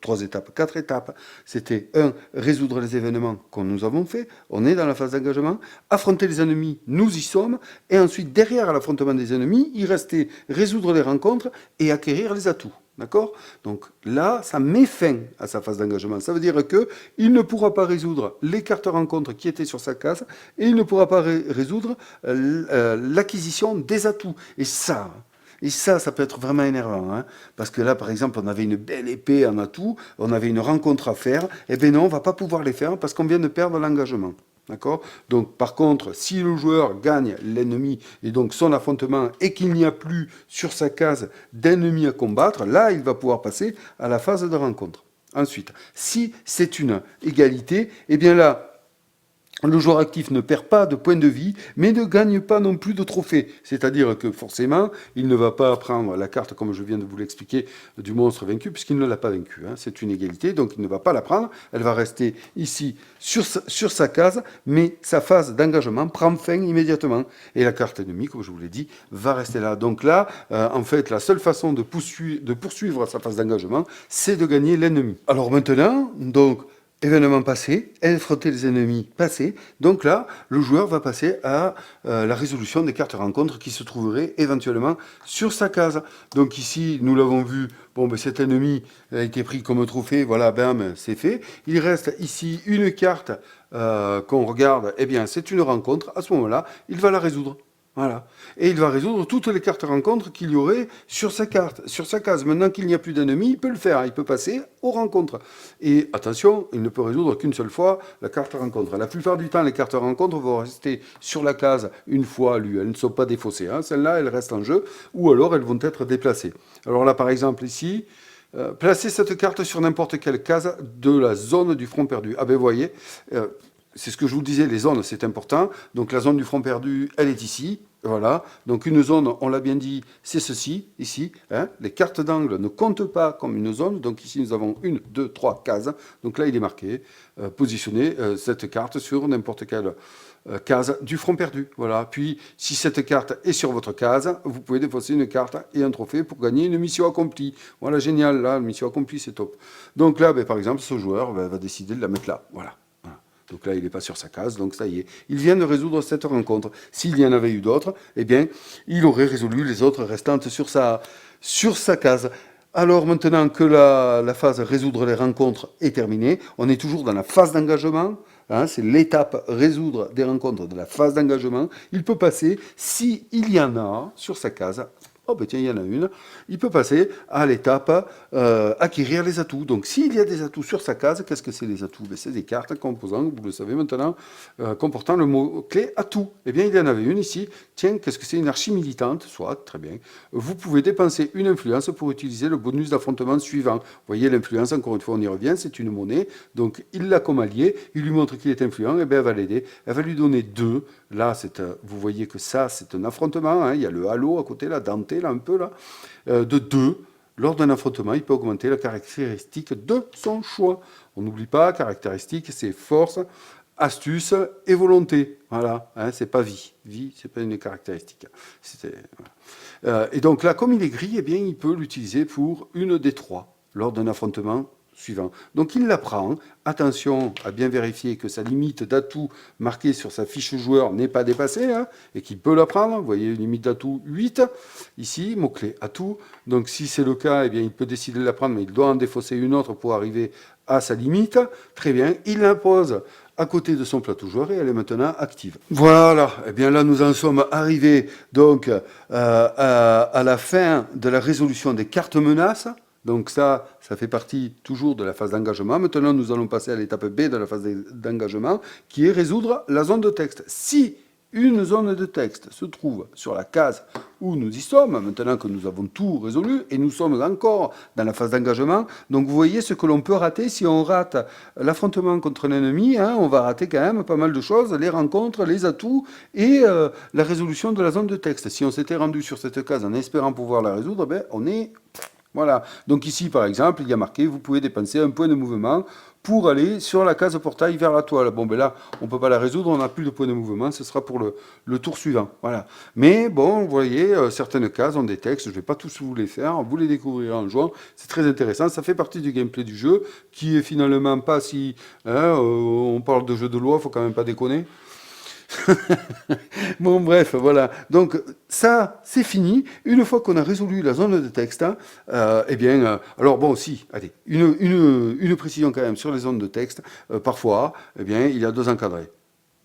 3 étapes, 4 étapes. C'était 1, résoudre les événements que nous avons fait. On est dans la phase d'engagement. Affronter les ennemis, nous y sommes. Et ensuite, derrière l'affrontement des ennemis, il restait résoudre les rencontres et acquérir les atouts. D'accord? Donc là, ça met fin à sa phase d'engagement. Ça veut dire que il ne pourra pas résoudre les cartes rencontres qui étaient sur sa case et il ne pourra pas résoudre l'acquisition des atouts. Et ça peut être vraiment énervant, hein, parce que là, par exemple, on avait une belle épée en atout, on avait une rencontre à faire, et bien non, on va pas pouvoir les faire parce qu'on vient de perdre l'engagement. D'accord? Donc, par contre, si le joueur gagne l'ennemi et donc son affrontement et qu'il n'y a plus sur sa case d'ennemis à combattre, là, il va pouvoir passer à la phase de rencontre. Ensuite, si c'est une égalité, eh bien là, le joueur actif ne perd pas de points de vie, mais ne gagne pas non plus de trophées. C'est-à-dire que forcément, il ne va pas prendre la carte, comme je viens de vous l'expliquer, du monstre vaincu, puisqu'il ne l'a pas vaincu. Hein. C'est une égalité, donc il ne va pas la prendre. Elle va rester ici sur sa case, mais sa phase d'engagement prend fin immédiatement. Et la carte ennemie, comme je vous l'ai dit, va rester là. Donc là, en fait, la seule façon de poursuivre sa phase d'engagement, c'est de gagner l'ennemi. Alors maintenant, donc, événement passé, affronter les ennemis passés. Donc là, le joueur va passer à la résolution des cartes rencontres qui se trouveraient éventuellement sur sa case. Donc ici, nous l'avons vu, bon, ben, cet ennemi a été pris comme trophée, voilà, bam, c'est fait. Il reste ici une carte qu'on regarde, eh bien, c'est une rencontre. À ce moment-là, il va la résoudre. Voilà. Et il va résoudre toutes les cartes rencontres qu'il y aurait sur sa carte, sur sa case. Maintenant qu'il n'y a plus d'ennemis, il peut le faire. Il peut passer aux rencontres. Et attention, il ne peut résoudre qu'une seule fois la carte rencontre. La plupart du temps, les cartes rencontres vont rester sur la case une fois lues. Elles ne sont pas défaussées. Hein. Celles-là, elles restent en jeu. Ou alors, elles vont être déplacées. Alors là, par exemple, ici, placez cette carte sur n'importe quelle case de la zone du front perdu. Ah ben, vous voyez, c'est ce que je vous disais, les zones, c'est important. Donc la zone du front perdu, elle est ici. Voilà. Donc une zone, on l'a bien dit, c'est ceci, ici. Hein. Les cartes d'angle ne comptent pas comme une zone. Donc ici, nous avons 1, 2, 3 cases. Donc là, il est marqué, positionnez cette carte sur n'importe quelle case du front perdu. Voilà. Puis, si cette carte est sur votre case, vous pouvez défausser une carte et un trophée pour gagner une mission accomplie. Voilà, génial. Là, une mission accomplie, c'est top. Donc là, ben, par exemple, ce joueur va décider de la mettre là. Voilà. Donc là, il n'est pas sur sa case, donc ça y est. Il vient de résoudre cette rencontre. S'il y en avait eu d'autres, eh bien, il aurait résolu les autres restantes sur sa case. Alors maintenant que la phase résoudre les rencontres est terminée, on est toujours dans la phase d'engagement. Hein, c'est l'étape résoudre des rencontres de la phase d'engagement. Il peut passer, s'il y en a sur sa case, oh ben tiens, il y en a une. Il peut passer à l'étape acquérir les atouts. Donc s'il y a des atouts sur sa case, qu'est-ce que c'est les atouts? Ben, c'est des cartes composant, vous le savez maintenant, comportant le mot-clé atout. Eh bien, il y en avait une ici. Tiens, qu'est-ce que c'est? Une archi militante. Soit, très bien. Vous pouvez dépenser une influence pour utiliser le bonus d'affrontement suivant. Vous voyez, l'influence, encore une fois, on y revient, c'est une monnaie. Donc il l'a comme allié, il lui montre qu'il est influent, et bien elle va l'aider. Elle va lui donner 2. Là, vous voyez que ça, c'est un affrontement. Hein. Il y a le halo à côté, là, denté, là, un peu, là. De 2. Lors d'un affrontement, il peut augmenter la caractéristique de son choix. On n'oublie pas, caractéristique, c'est force, astuce et volonté. Voilà, hein, c'est pas vie. Vie, c'est pas une caractéristique. Voilà. Et donc là, comme il est gris, eh bien, il peut l'utiliser pour une des 3 lors d'un affrontement suivant. Donc il la prend. Attention à bien vérifier que sa limite d'atout marquée sur sa fiche joueur n'est pas dépassée, hein, et qu'il peut la prendre. Vous voyez, limite d'atout 8. Ici, mot-clé atout. Donc si c'est le cas, eh bien, il peut décider de la prendre, mais il doit en défausser une autre pour arriver à sa limite. Très bien. Il l'impose à côté de son plateau joueur et elle est maintenant active. Voilà, et bien là nous en sommes arrivés donc à la fin de la résolution des cartes menaces. Donc ça fait partie toujours de la phase d'engagement. Maintenant, nous allons passer à l'étape B de la phase d'engagement, qui est résoudre la zone de texte. Si une zone de texte se trouve sur la case où nous y sommes, maintenant que nous avons tout résolu, et nous sommes encore dans la phase d'engagement, donc vous voyez ce que l'on peut rater si on rate l'affrontement contre un ennemi, hein, on va rater quand même pas mal de choses, les rencontres, les atouts, et la résolution de la zone de texte. Si on s'était rendu sur cette case en espérant pouvoir la résoudre, ben, on est... Voilà. Donc ici, par exemple, il y a marqué, vous pouvez dépenser un point de mouvement pour aller sur la case portail vers la toile. Bon, ben là, on ne peut pas la résoudre, on n'a plus de point de mouvement, ce sera pour le tour suivant. Voilà. Mais bon, vous voyez, certaines cases ont des textes, je ne vais pas tous vous les faire, vous les découvrirez en jouant. C'est très intéressant, ça fait partie du gameplay du jeu, qui est finalement pas si... Hein, on parle de jeu de loi, il ne faut quand même pas déconner. Bon, bref, voilà. Donc, ça, c'est fini. Une fois qu'on a résolu la zone de texte, hein, eh bien, alors bon, si, allez, une précision quand même sur les zones de texte. Parfois, eh bien, il y a deux encadrés.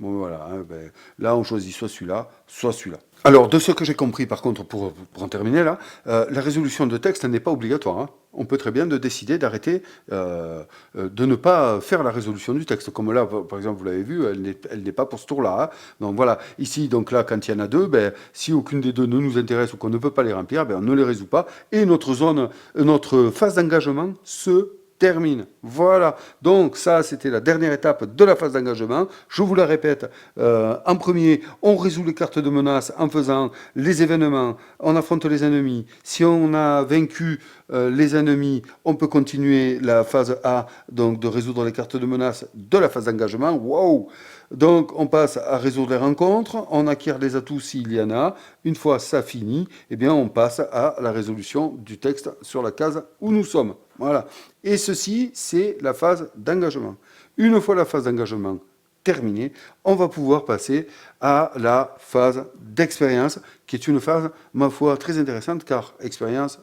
Bon, voilà, hein, ben, là, on choisit soit celui-là, soit celui-là. Alors, de ce que j'ai compris, par contre, pour en terminer là, la résolution de texte n'est pas obligatoire, hein. On peut très bien décider d'arrêter, de ne pas faire la résolution du texte. Comme là, par exemple, vous l'avez vu, elle n'est pas pour ce tour-là, hein. Donc voilà, ici, donc là, quand il y en a deux, ben, si aucune des deux ne nous intéresse ou qu'on ne peut pas les remplir, ben, on ne les résout pas. Et notre zone, notre phase d'engagement se termine. Voilà. Donc ça, c'était la dernière étape de la phase d'engagement. Je vous la répète. En premier, on résout les cartes de menace en faisant les événements. On affronte les ennemis. Si on a vaincu les ennemis, on peut continuer la phase A, donc de résoudre les cartes de menace de la phase d'engagement. Wow! Donc on passe à résoudre les rencontres, on acquiert les atouts s'il y en a. Une fois ça fini, eh bien on passe à la résolution du texte sur la case où nous sommes. Voilà. Et ceci, c'est la phase d'engagement. Une fois la phase d'engagement terminée, on va pouvoir passer à la phase d'expérience, qui est une phase, ma foi, très intéressante, car expérience,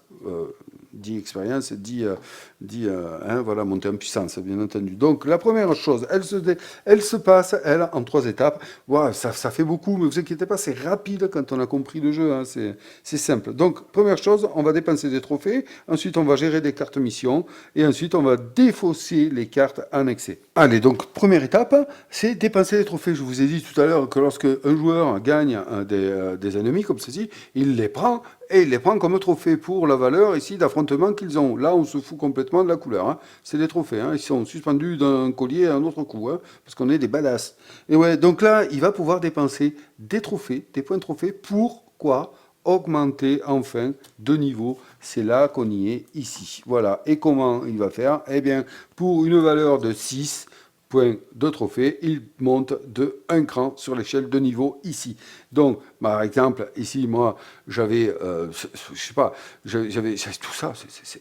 dit expérience, hein, voilà, monter en puissance, bien entendu. Donc, la première chose, elle se passe, elle, en 3 étapes. Voilà, ça fait beaucoup, mais vous inquiétez pas, c'est rapide quand on a compris le jeu, hein, c'est simple. Donc, première chose, on va dépenser des trophées, ensuite on va gérer des cartes missions, et ensuite on va défausser les cartes annexées. Allez, donc, première étape, c'est dépenser les trophées. Je vous ai dit tout à l'heure que lorsque un joueur gagne des ennemis comme ceci, il les prend, et il les prend comme trophée pour la valeur ici d'affrontement qu'ils ont. Là, on se fout complètement de la couleur, hein. C'est des trophées, hein. Ils sont suspendus d'un collier à un autre coup, hein, parce qu'on est des badass. Et ouais, donc là, il va pouvoir dépenser des trophées, des points de trophée. Pourquoi augmenter enfin de niveau? C'est là qu'on y est ici. Voilà. Et comment il va faire? Eh bien, pour une valeur de 6 points de trophée, il monte de 1 cran sur l'échelle de niveau ici. Donc, par exemple, ici, moi, j'avais, je sais pas, j'avais tout ça,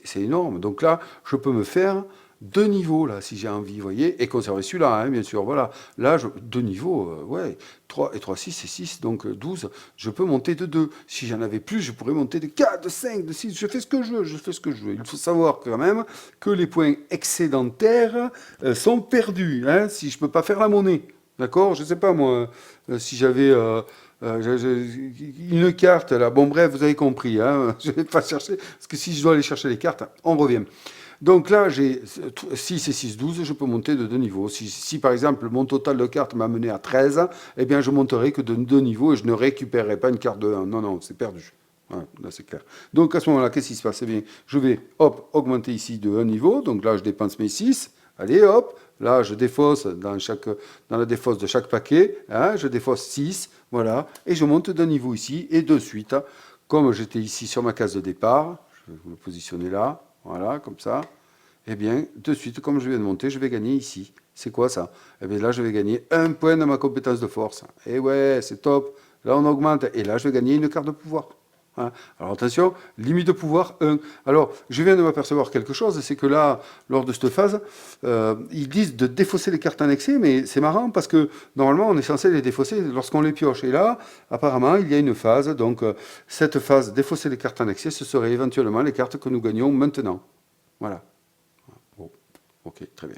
c'est énorme. Donc là, je peux me faire 2 niveaux, là, si j'ai envie, vous voyez, et conserver celui-là, hein, bien sûr, voilà. Là, 2 niveaux, ouais, 3 et 3, 6 et 6, donc 12, je peux monter de 2. Si j'en avais plus, je pourrais monter de 4, de 5, de 6, je fais ce que je veux, je fais ce que je veux. Il faut savoir quand même que les points excédentaires sont perdus, hein, si je peux pas faire la monnaie, d'accord? Je sais pas, moi, si j'avais... une carte là, bon bref, vous avez compris, hein, je vais pas chercher, parce que si je dois aller chercher les cartes, on revient. Donc là, j'ai 6 et 6, 12, je peux monter de 2 niveaux. Si par exemple mon total de cartes m'a mené à 13, eh bien je monterai que de 2 niveaux et je ne récupérerai pas une carte de 1. Non, non, c'est perdu. Voilà, là c'est clair. Donc à ce moment-là, qu'est-ce qui se passe? Eh bien, je vais hop, augmenter ici de 1 niveau. Donc là, je dépense mes 6. Allez, hop, là je défausse dans la défausse de chaque paquet. Hein, je défausse 6, voilà, et je monte d'un niveau ici. Et de suite, comme j'étais ici sur ma case de départ, je vais vous le positionner là. Voilà, comme ça. Eh bien, de suite, comme je viens de monter, je vais gagner ici. C'est quoi ça? Eh bien là, je vais gagner 1 point dans ma compétence de force. Et ouais, c'est top. Là, on augmente. Et là, je vais gagner une carte de pouvoir. Hein. Alors attention, limite de pouvoir 1. Alors, je viens de m'apercevoir quelque chose, c'est que là, lors de cette phase, ils disent de défausser les cartes annexées, mais c'est marrant parce que normalement, on est censé les défausser lorsqu'on les pioche. Et là, apparemment, il y a une phase. Donc, cette phase, défausser les cartes annexées, ce serait éventuellement les cartes que nous gagnons maintenant. Voilà. Bon, ok, très bien.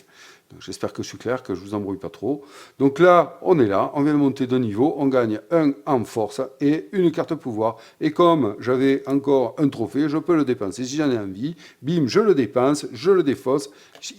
J'espère que je suis clair, que je ne vous embrouille pas trop. Donc là, on est là, on vient de monter de niveau, on gagne 1 en force et une carte pouvoir. Et comme j'avais encore un trophée, je peux le dépenser. Si j'en ai envie, bim, je le dépense, je le défausse.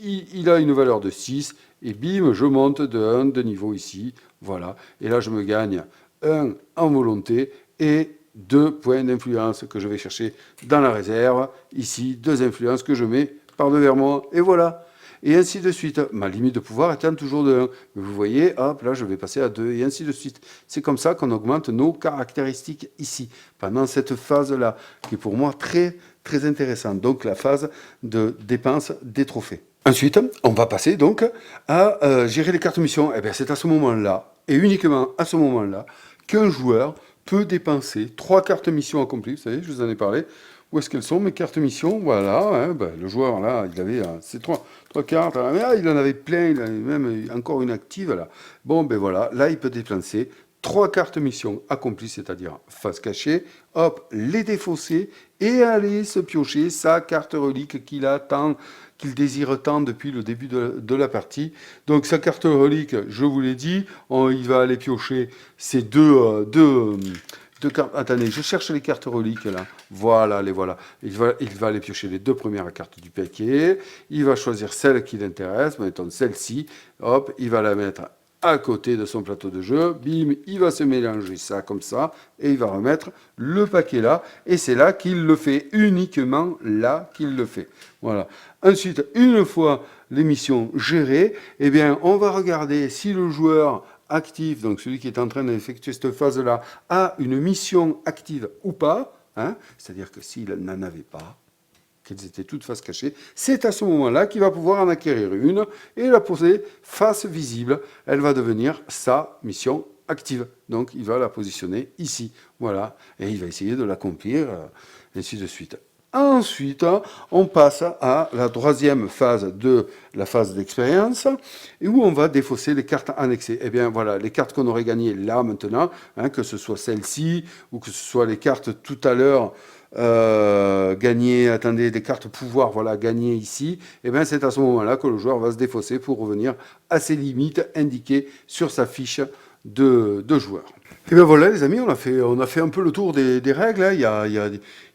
Il a une valeur de 6 et bim, je monte de 1 de niveau ici. Voilà. Et là, je me gagne 1 en volonté et 2 points d'influence que je vais chercher dans la réserve. Ici, 2 influences que je mets par devers moi. Et voilà. Et ainsi de suite. Ma limite de pouvoir étant toujours de 1. Mais vous voyez, hop, là, je vais passer à 2, et ainsi de suite. C'est comme ça qu'on augmente nos caractéristiques ici, pendant cette phase-là, qui est pour moi très, très intéressante. Donc, la phase de dépense des trophées. Ensuite, on va passer donc à gérer les cartes missions. Et bien, c'est à ce moment-là, et uniquement à ce moment-là, qu'un joueur peut dépenser 3 cartes missions accomplies. Vous savez, je vous en ai parlé. Où est-ce qu'elles sont, mes cartes missions? Voilà, hein, ben, le joueur, là, il avait ces trois cartes. Là, il en avait plein, il avait même encore une active, là. Bon, ben voilà, là, il peut dépenser 3 cartes mission accomplies, c'est-à-dire face cachée, hop, les défausser et aller se piocher sa carte relique qu'il désire tant depuis le début de la partie. Donc sa carte relique, je vous l'ai dit, il va aller piocher ces deux cartes. Attendez, je cherche les cartes reliques là. Voilà, les voilà. Il va aller piocher les 2 premières cartes du paquet. Il va choisir celle qui l'intéresse. Mettons celle-ci. Hop, il va la mettre à côté de son plateau de jeu. Bim, il va se mélanger ça comme ça. Et il va remettre le paquet là. Et c'est là qu'il le fait. Uniquement là qu'il le fait. Voilà. Ensuite, une fois les missions gérées, eh bien, on va regarder si le joueur actif, donc celui qui est en train d'effectuer cette phase-là, a une mission active ou pas, hein, c'est-à-dire que s'il n'en avait pas, qu'elles étaient toutes face cachée, c'est à ce moment-là qu'il va pouvoir en acquérir une et la poser face visible. Elle va devenir sa mission active. Donc il va la positionner ici. Voilà. Et il va essayer de l'accomplir, ainsi de suite. Ensuite, on passe à la 3e phase de la phase d'expérience, où on va défausser les cartes annexées. Eh bien voilà, les cartes qu'on aurait gagnées là maintenant, hein, que ce soit celle-ci, ou que ce soit les cartes tout à l'heure gagnées, attendez, des cartes pouvoir, voilà, gagnées ici, eh bien c'est à ce moment-là que le joueur va se défausser pour revenir à ses limites indiquées sur sa fiche de joueur. Et bien voilà les amis, on a fait un peu le tour des règles, hein.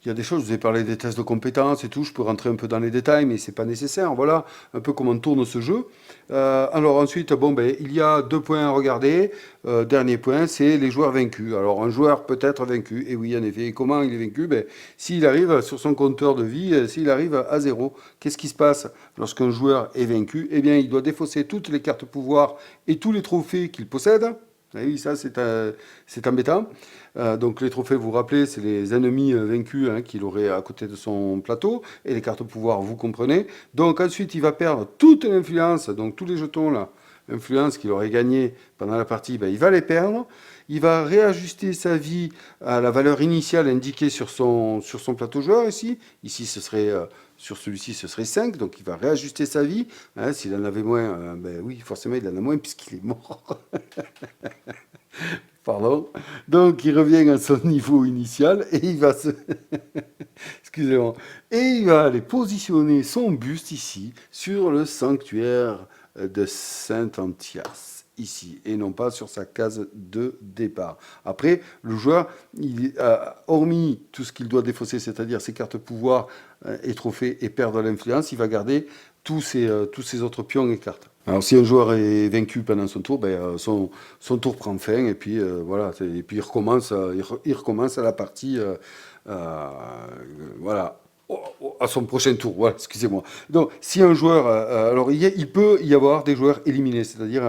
Il y a des choses, je vous ai parlé des tests de compétences et tout, je peux rentrer un peu dans les détails, mais c'est pas nécessaire. Voilà un peu comment tourne ce jeu. Alors ensuite, bon, ben, il y a 2 points à regarder. Dernier point, c'est les joueurs vaincus. Alors un joueur peut être vaincu, et oui en effet, et comment il est vaincu? Ben, s'il arrive sur son compteur de vie, s'il arrive à 0, qu'est-ce qui se passe lorsqu'un joueur est vaincu? Eh bien, il doit défausser toutes les cartes pouvoir et tous les trophées qu'il possède. Ah oui, ça c'est embêtant. Donc les trophées, vous vous rappelez, c'est les ennemis vaincus, hein, qu'il aurait à côté de son plateau, et les cartes pouvoir, vous comprenez. Donc ensuite, il va perdre toute l'influence, donc tous les jetons là, influence qu'il aurait gagné pendant la partie, ben, il va les perdre. Il va réajuster sa vie à la valeur initiale indiquée sur son plateau joueur ici. Ici, ce serait, sur celui-ci, ce serait 5, donc il va réajuster sa vie. Hein, s'il en avait moins, ben oui, forcément, il en a moins puisqu'il est mort. Pardon. Donc il revient à son niveau initial et il va se... Excusez-moi. Et il va aller positionner son buste ici sur le sanctuaire de Saint-Anthias, ici, et non pas sur sa case de départ. Après, le joueur, hormis tout ce qu'il doit défausser, c'est-à-dire ses cartes pouvoir et trophées et perdre l'influence, il va garder tous ces autres pions et cartes. Alors si un joueur est vaincu pendant son tour, ben, son tour prend fin et puis voilà, et puis il recommence à la partie, voilà, à son prochain tour. Voilà, excusez-moi. Donc si un joueur, alors il peut y avoir des joueurs éliminés, c'est-à-dire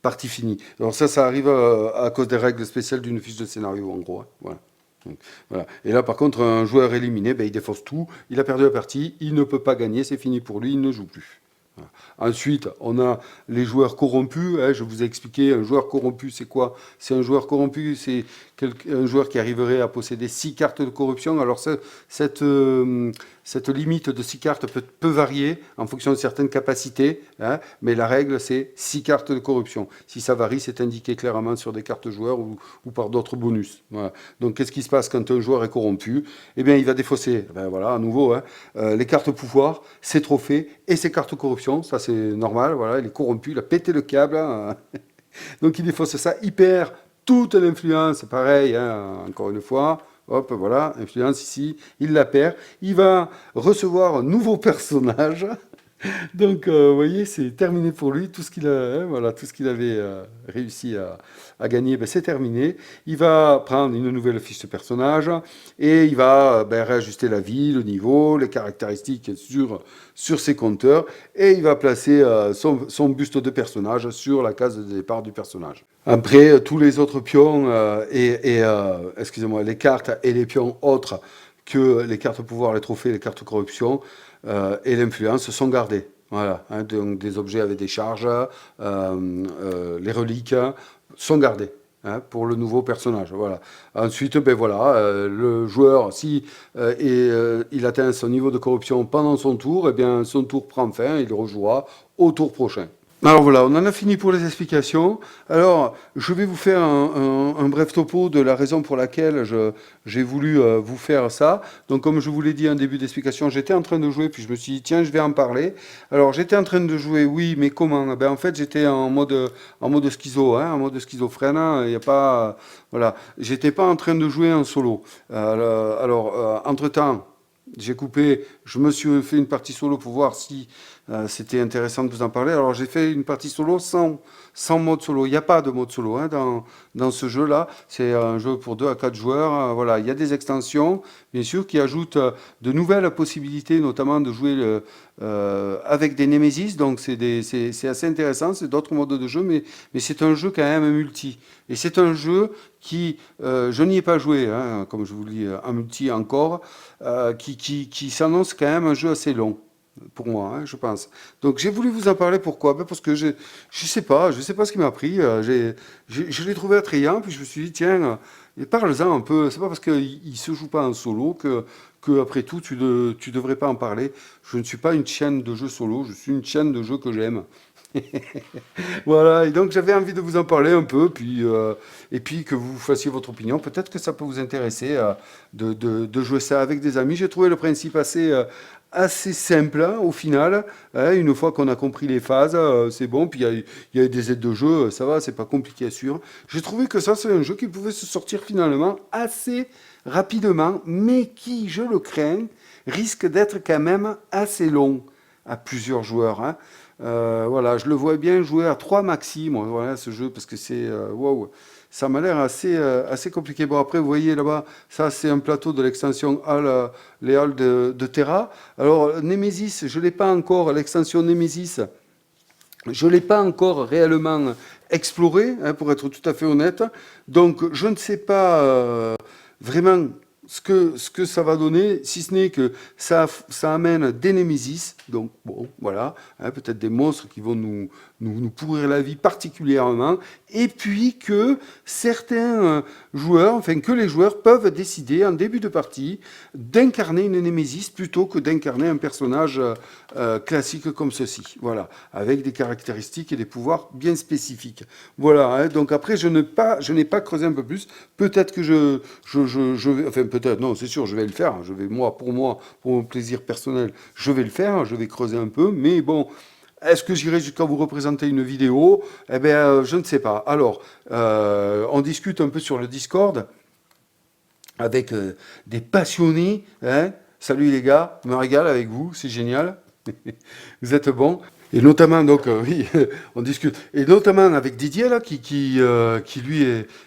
partie finie. Alors ça arrive à cause des règles spéciales d'une fiche de scénario en gros. Hein, voilà. Donc, voilà. Et là, par contre, un joueur éliminé, ben, il défausse tout, il a perdu la partie, il ne peut pas gagner, c'est fini pour lui, il ne joue plus. Voilà. Ensuite, on a les joueurs corrompus. Hein, je vous ai expliqué, un joueur corrompu, c'est quoi? C'est un joueur corrompu, c'est un joueur qui arriverait à posséder 6 cartes de corruption. Alors, cette limite de 6 cartes peut varier en fonction de certaines capacités, hein, mais la règle, c'est 6 cartes de corruption. Si ça varie, c'est indiqué clairement sur des cartes joueurs ou par d'autres bonus. Voilà. Donc, qu'est-ce qui se passe quand un joueur est corrompu? Eh bien, il va défausser, ben, voilà, à nouveau, hein, les cartes pouvoir, ses trophées et ses cartes corruption. Ça, c'est normal. Voilà, il est corrompu, il a pété le câble. Hein. Donc, il défausse ça. Il perd toute l'influence, pareil, hein, encore une fois. Hop, voilà, influence ici, il la perd. Il va recevoir un nouveau personnage. Donc, vous voyez, c'est terminé pour lui. Tout ce qu'il a, hein, voilà, tout ce qu'il avait réussi à gagner, ben, c'est terminé. Il va prendre une nouvelle fiche de personnage et il va ben, réajuster la vie, le niveau, les caractéristiques sur ses compteurs et il va placer son buste de personnage sur la case de départ du personnage. Après, tous les autres pions excusez-moi, les cartes et les pions autres que les cartes pouvoir, les trophées, les cartes corruption et l'influence sont gardés. Voilà, hein, donc des objets avec des charges, les reliques sont gardés. Hein, pour le nouveau personnage, voilà. Ensuite, ben voilà, le joueur, si il atteint son niveau de corruption pendant son tour, eh bien son tour prend fin, il rejouera au tour prochain. Alors voilà, on en a fini pour les explications. Alors, je vais vous faire un bref topo de la raison pour laquelle j'ai voulu vous faire ça. Donc, comme je vous l'ai dit en début d'explication, j'étais en train de jouer, puis je me suis dit, tiens, je vais en parler. Alors, j'étais en train de jouer, oui, mais comment? Ben, en fait, j'étais en mode schizo, hein, en mode schizophrène. Hein. Il y a pas, voilà, j'étais pas en train de jouer en solo. Entre-temps, j'ai coupé, je me suis fait une partie solo pour voir si c'était intéressant de vous en parler. Alors j'ai fait une partie solo sans mode solo. Il n'y a pas de mode solo hein, dans ce jeu-là. C'est un jeu pour 2 à 4 joueurs. Voilà. Il y a des extensions, bien sûr, qui ajoutent de nouvelles possibilités, notamment de jouer avec des Nemesis. Donc c'est assez intéressant. C'est d'autres modes de jeu, mais c'est un jeu quand même multi. Et c'est un jeu qui, je n'y ai pas joué, hein, comme je vous le dis, en multi encore, qui s'annonce quand même un jeu assez long pour moi, hein, je pense. Donc j'ai voulu vous en parler. Pourquoi? Ben, parce que je sais pas ce qui m'a pris. Je l'ai trouvé attrayant, puis je me suis dit tiens, parle-en un peu. C'est pas parce qu'il se joue pas en solo que après tout tu devrais pas en parler. Je ne suis pas une chaîne de jeux solo, je suis une chaîne de jeux que j'aime. Voilà, et donc j'avais envie de vous en parler un peu, et puis que vous fassiez votre opinion. Peut-être que ça peut vous intéresser de jouer ça avec des amis. J'ai trouvé le principe assez simple hein, au final. Hein, une fois qu'on a compris les phases, c'est bon. Puis il y a des aides de jeu, ça va, c'est pas compliqué à suivre. J'ai trouvé que ça, c'est un jeu qui pouvait se sortir finalement assez rapidement, mais qui, je le crains, risque d'être quand même assez long à plusieurs joueurs. Hein. Voilà, je le vois bien jouer à 3 maxi, moi, voilà, ce jeu, parce que c'est wow, ça m'a l'air assez compliqué. Bon, après, vous voyez là-bas, ça, c'est un plateau de l'extension les halls de Terra. Alors, Nemesis, je ne l'ai pas encore, l'extension Nemesis, je ne l'ai pas encore réellement exploré, hein, pour être tout à fait honnête. Donc, je ne sais pas vraiment ce que ça va donner, si ce n'est que ça amène des Némésis, donc bon, voilà, hein, peut-être des monstres qui vont nous pourrir la vie particulièrement, et puis que certains joueurs, enfin que les joueurs peuvent décider en début de partie d'incarner une Némésis plutôt que d'incarner un personnage classique comme ceci, voilà, avec des caractéristiques et des pouvoirs bien spécifiques. Voilà, hein, donc après je n'ai pas creusé un peu plus, peut-être que je vais, enfin peut-être, non, c'est sûr, je vais le faire. Je vais, pour mon plaisir personnel, je vais le faire. Je vais creuser un peu. Mais bon, est-ce que j'irai jusqu'à vous représenter une vidéo? Eh bien, je ne sais pas. Alors, on discute un peu sur le Discord avec des passionnés. Hein. Salut les gars, je me régale avec vous, c'est génial. Vous êtes bons. Et notamment, donc, oui, on discute. Et notamment avec Didier, là, qui lui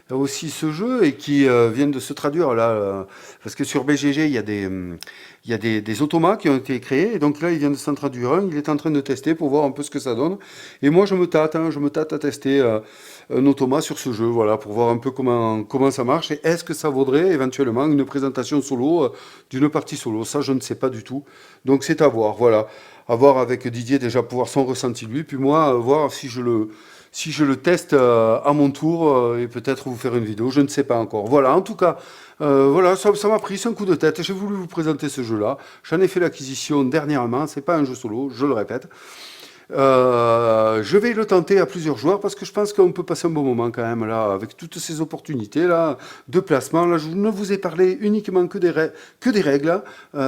a aussi ce jeu et qui vient de se traduire, là, parce que sur BGG, il y a des automas qui ont été créés. Et donc là, il vient de s'en traduire un. Il est en train de tester pour voir un peu ce que ça donne. Et moi, je me tâte à tester un automa sur ce jeu, voilà, pour voir un peu comment ça marche. Et est-ce que ça vaudrait éventuellement une présentation solo d'une partie solo? Ça, je ne sais pas du tout. Donc, c'est à voir, voilà. À voir avec Didier déjà pour voir son ressenti lui, puis moi voir si je le teste à mon tour et peut-être vous faire une vidéo, je ne sais pas encore. Voilà, en tout cas, voilà, ça m'a pris, c'est un coup de tête. J'ai voulu vous présenter ce jeu-là. J'en ai fait l'acquisition dernièrement. C'est pas un jeu solo, je le répète. Je vais le tenter à plusieurs joueurs parce que je pense qu'on peut passer un bon moment quand même là avec toutes ces opportunités là de placement. Là, je ne vous ai parlé uniquement que des règles,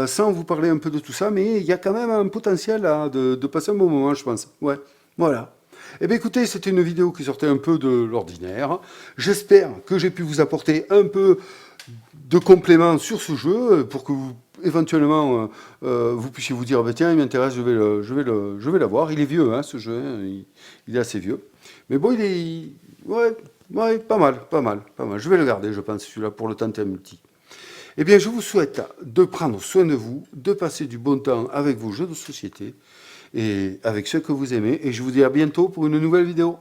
sans vous parler un peu de tout ça, mais il y a quand même un potentiel là, de passer un bon moment, je pense. Ouais, voilà. Eh bien écoutez, c'était une vidéo qui sortait un peu de l'ordinaire. J'espère que j'ai pu vous apporter un peu de compléments sur ce jeu pour que vous éventuellement vous puissiez vous dire bah, tiens il m'intéresse, je vais l'avoir. Il est vieux hein, ce jeu, hein, il est assez vieux. Mais bon ouais, pas mal. Je vais le garder je pense celui-là pour le tenter en multi. Eh bien je vous souhaite de prendre soin de vous, de passer du bon temps avec vos jeux de société et avec ceux que vous aimez et je vous dis à bientôt pour une nouvelle vidéo.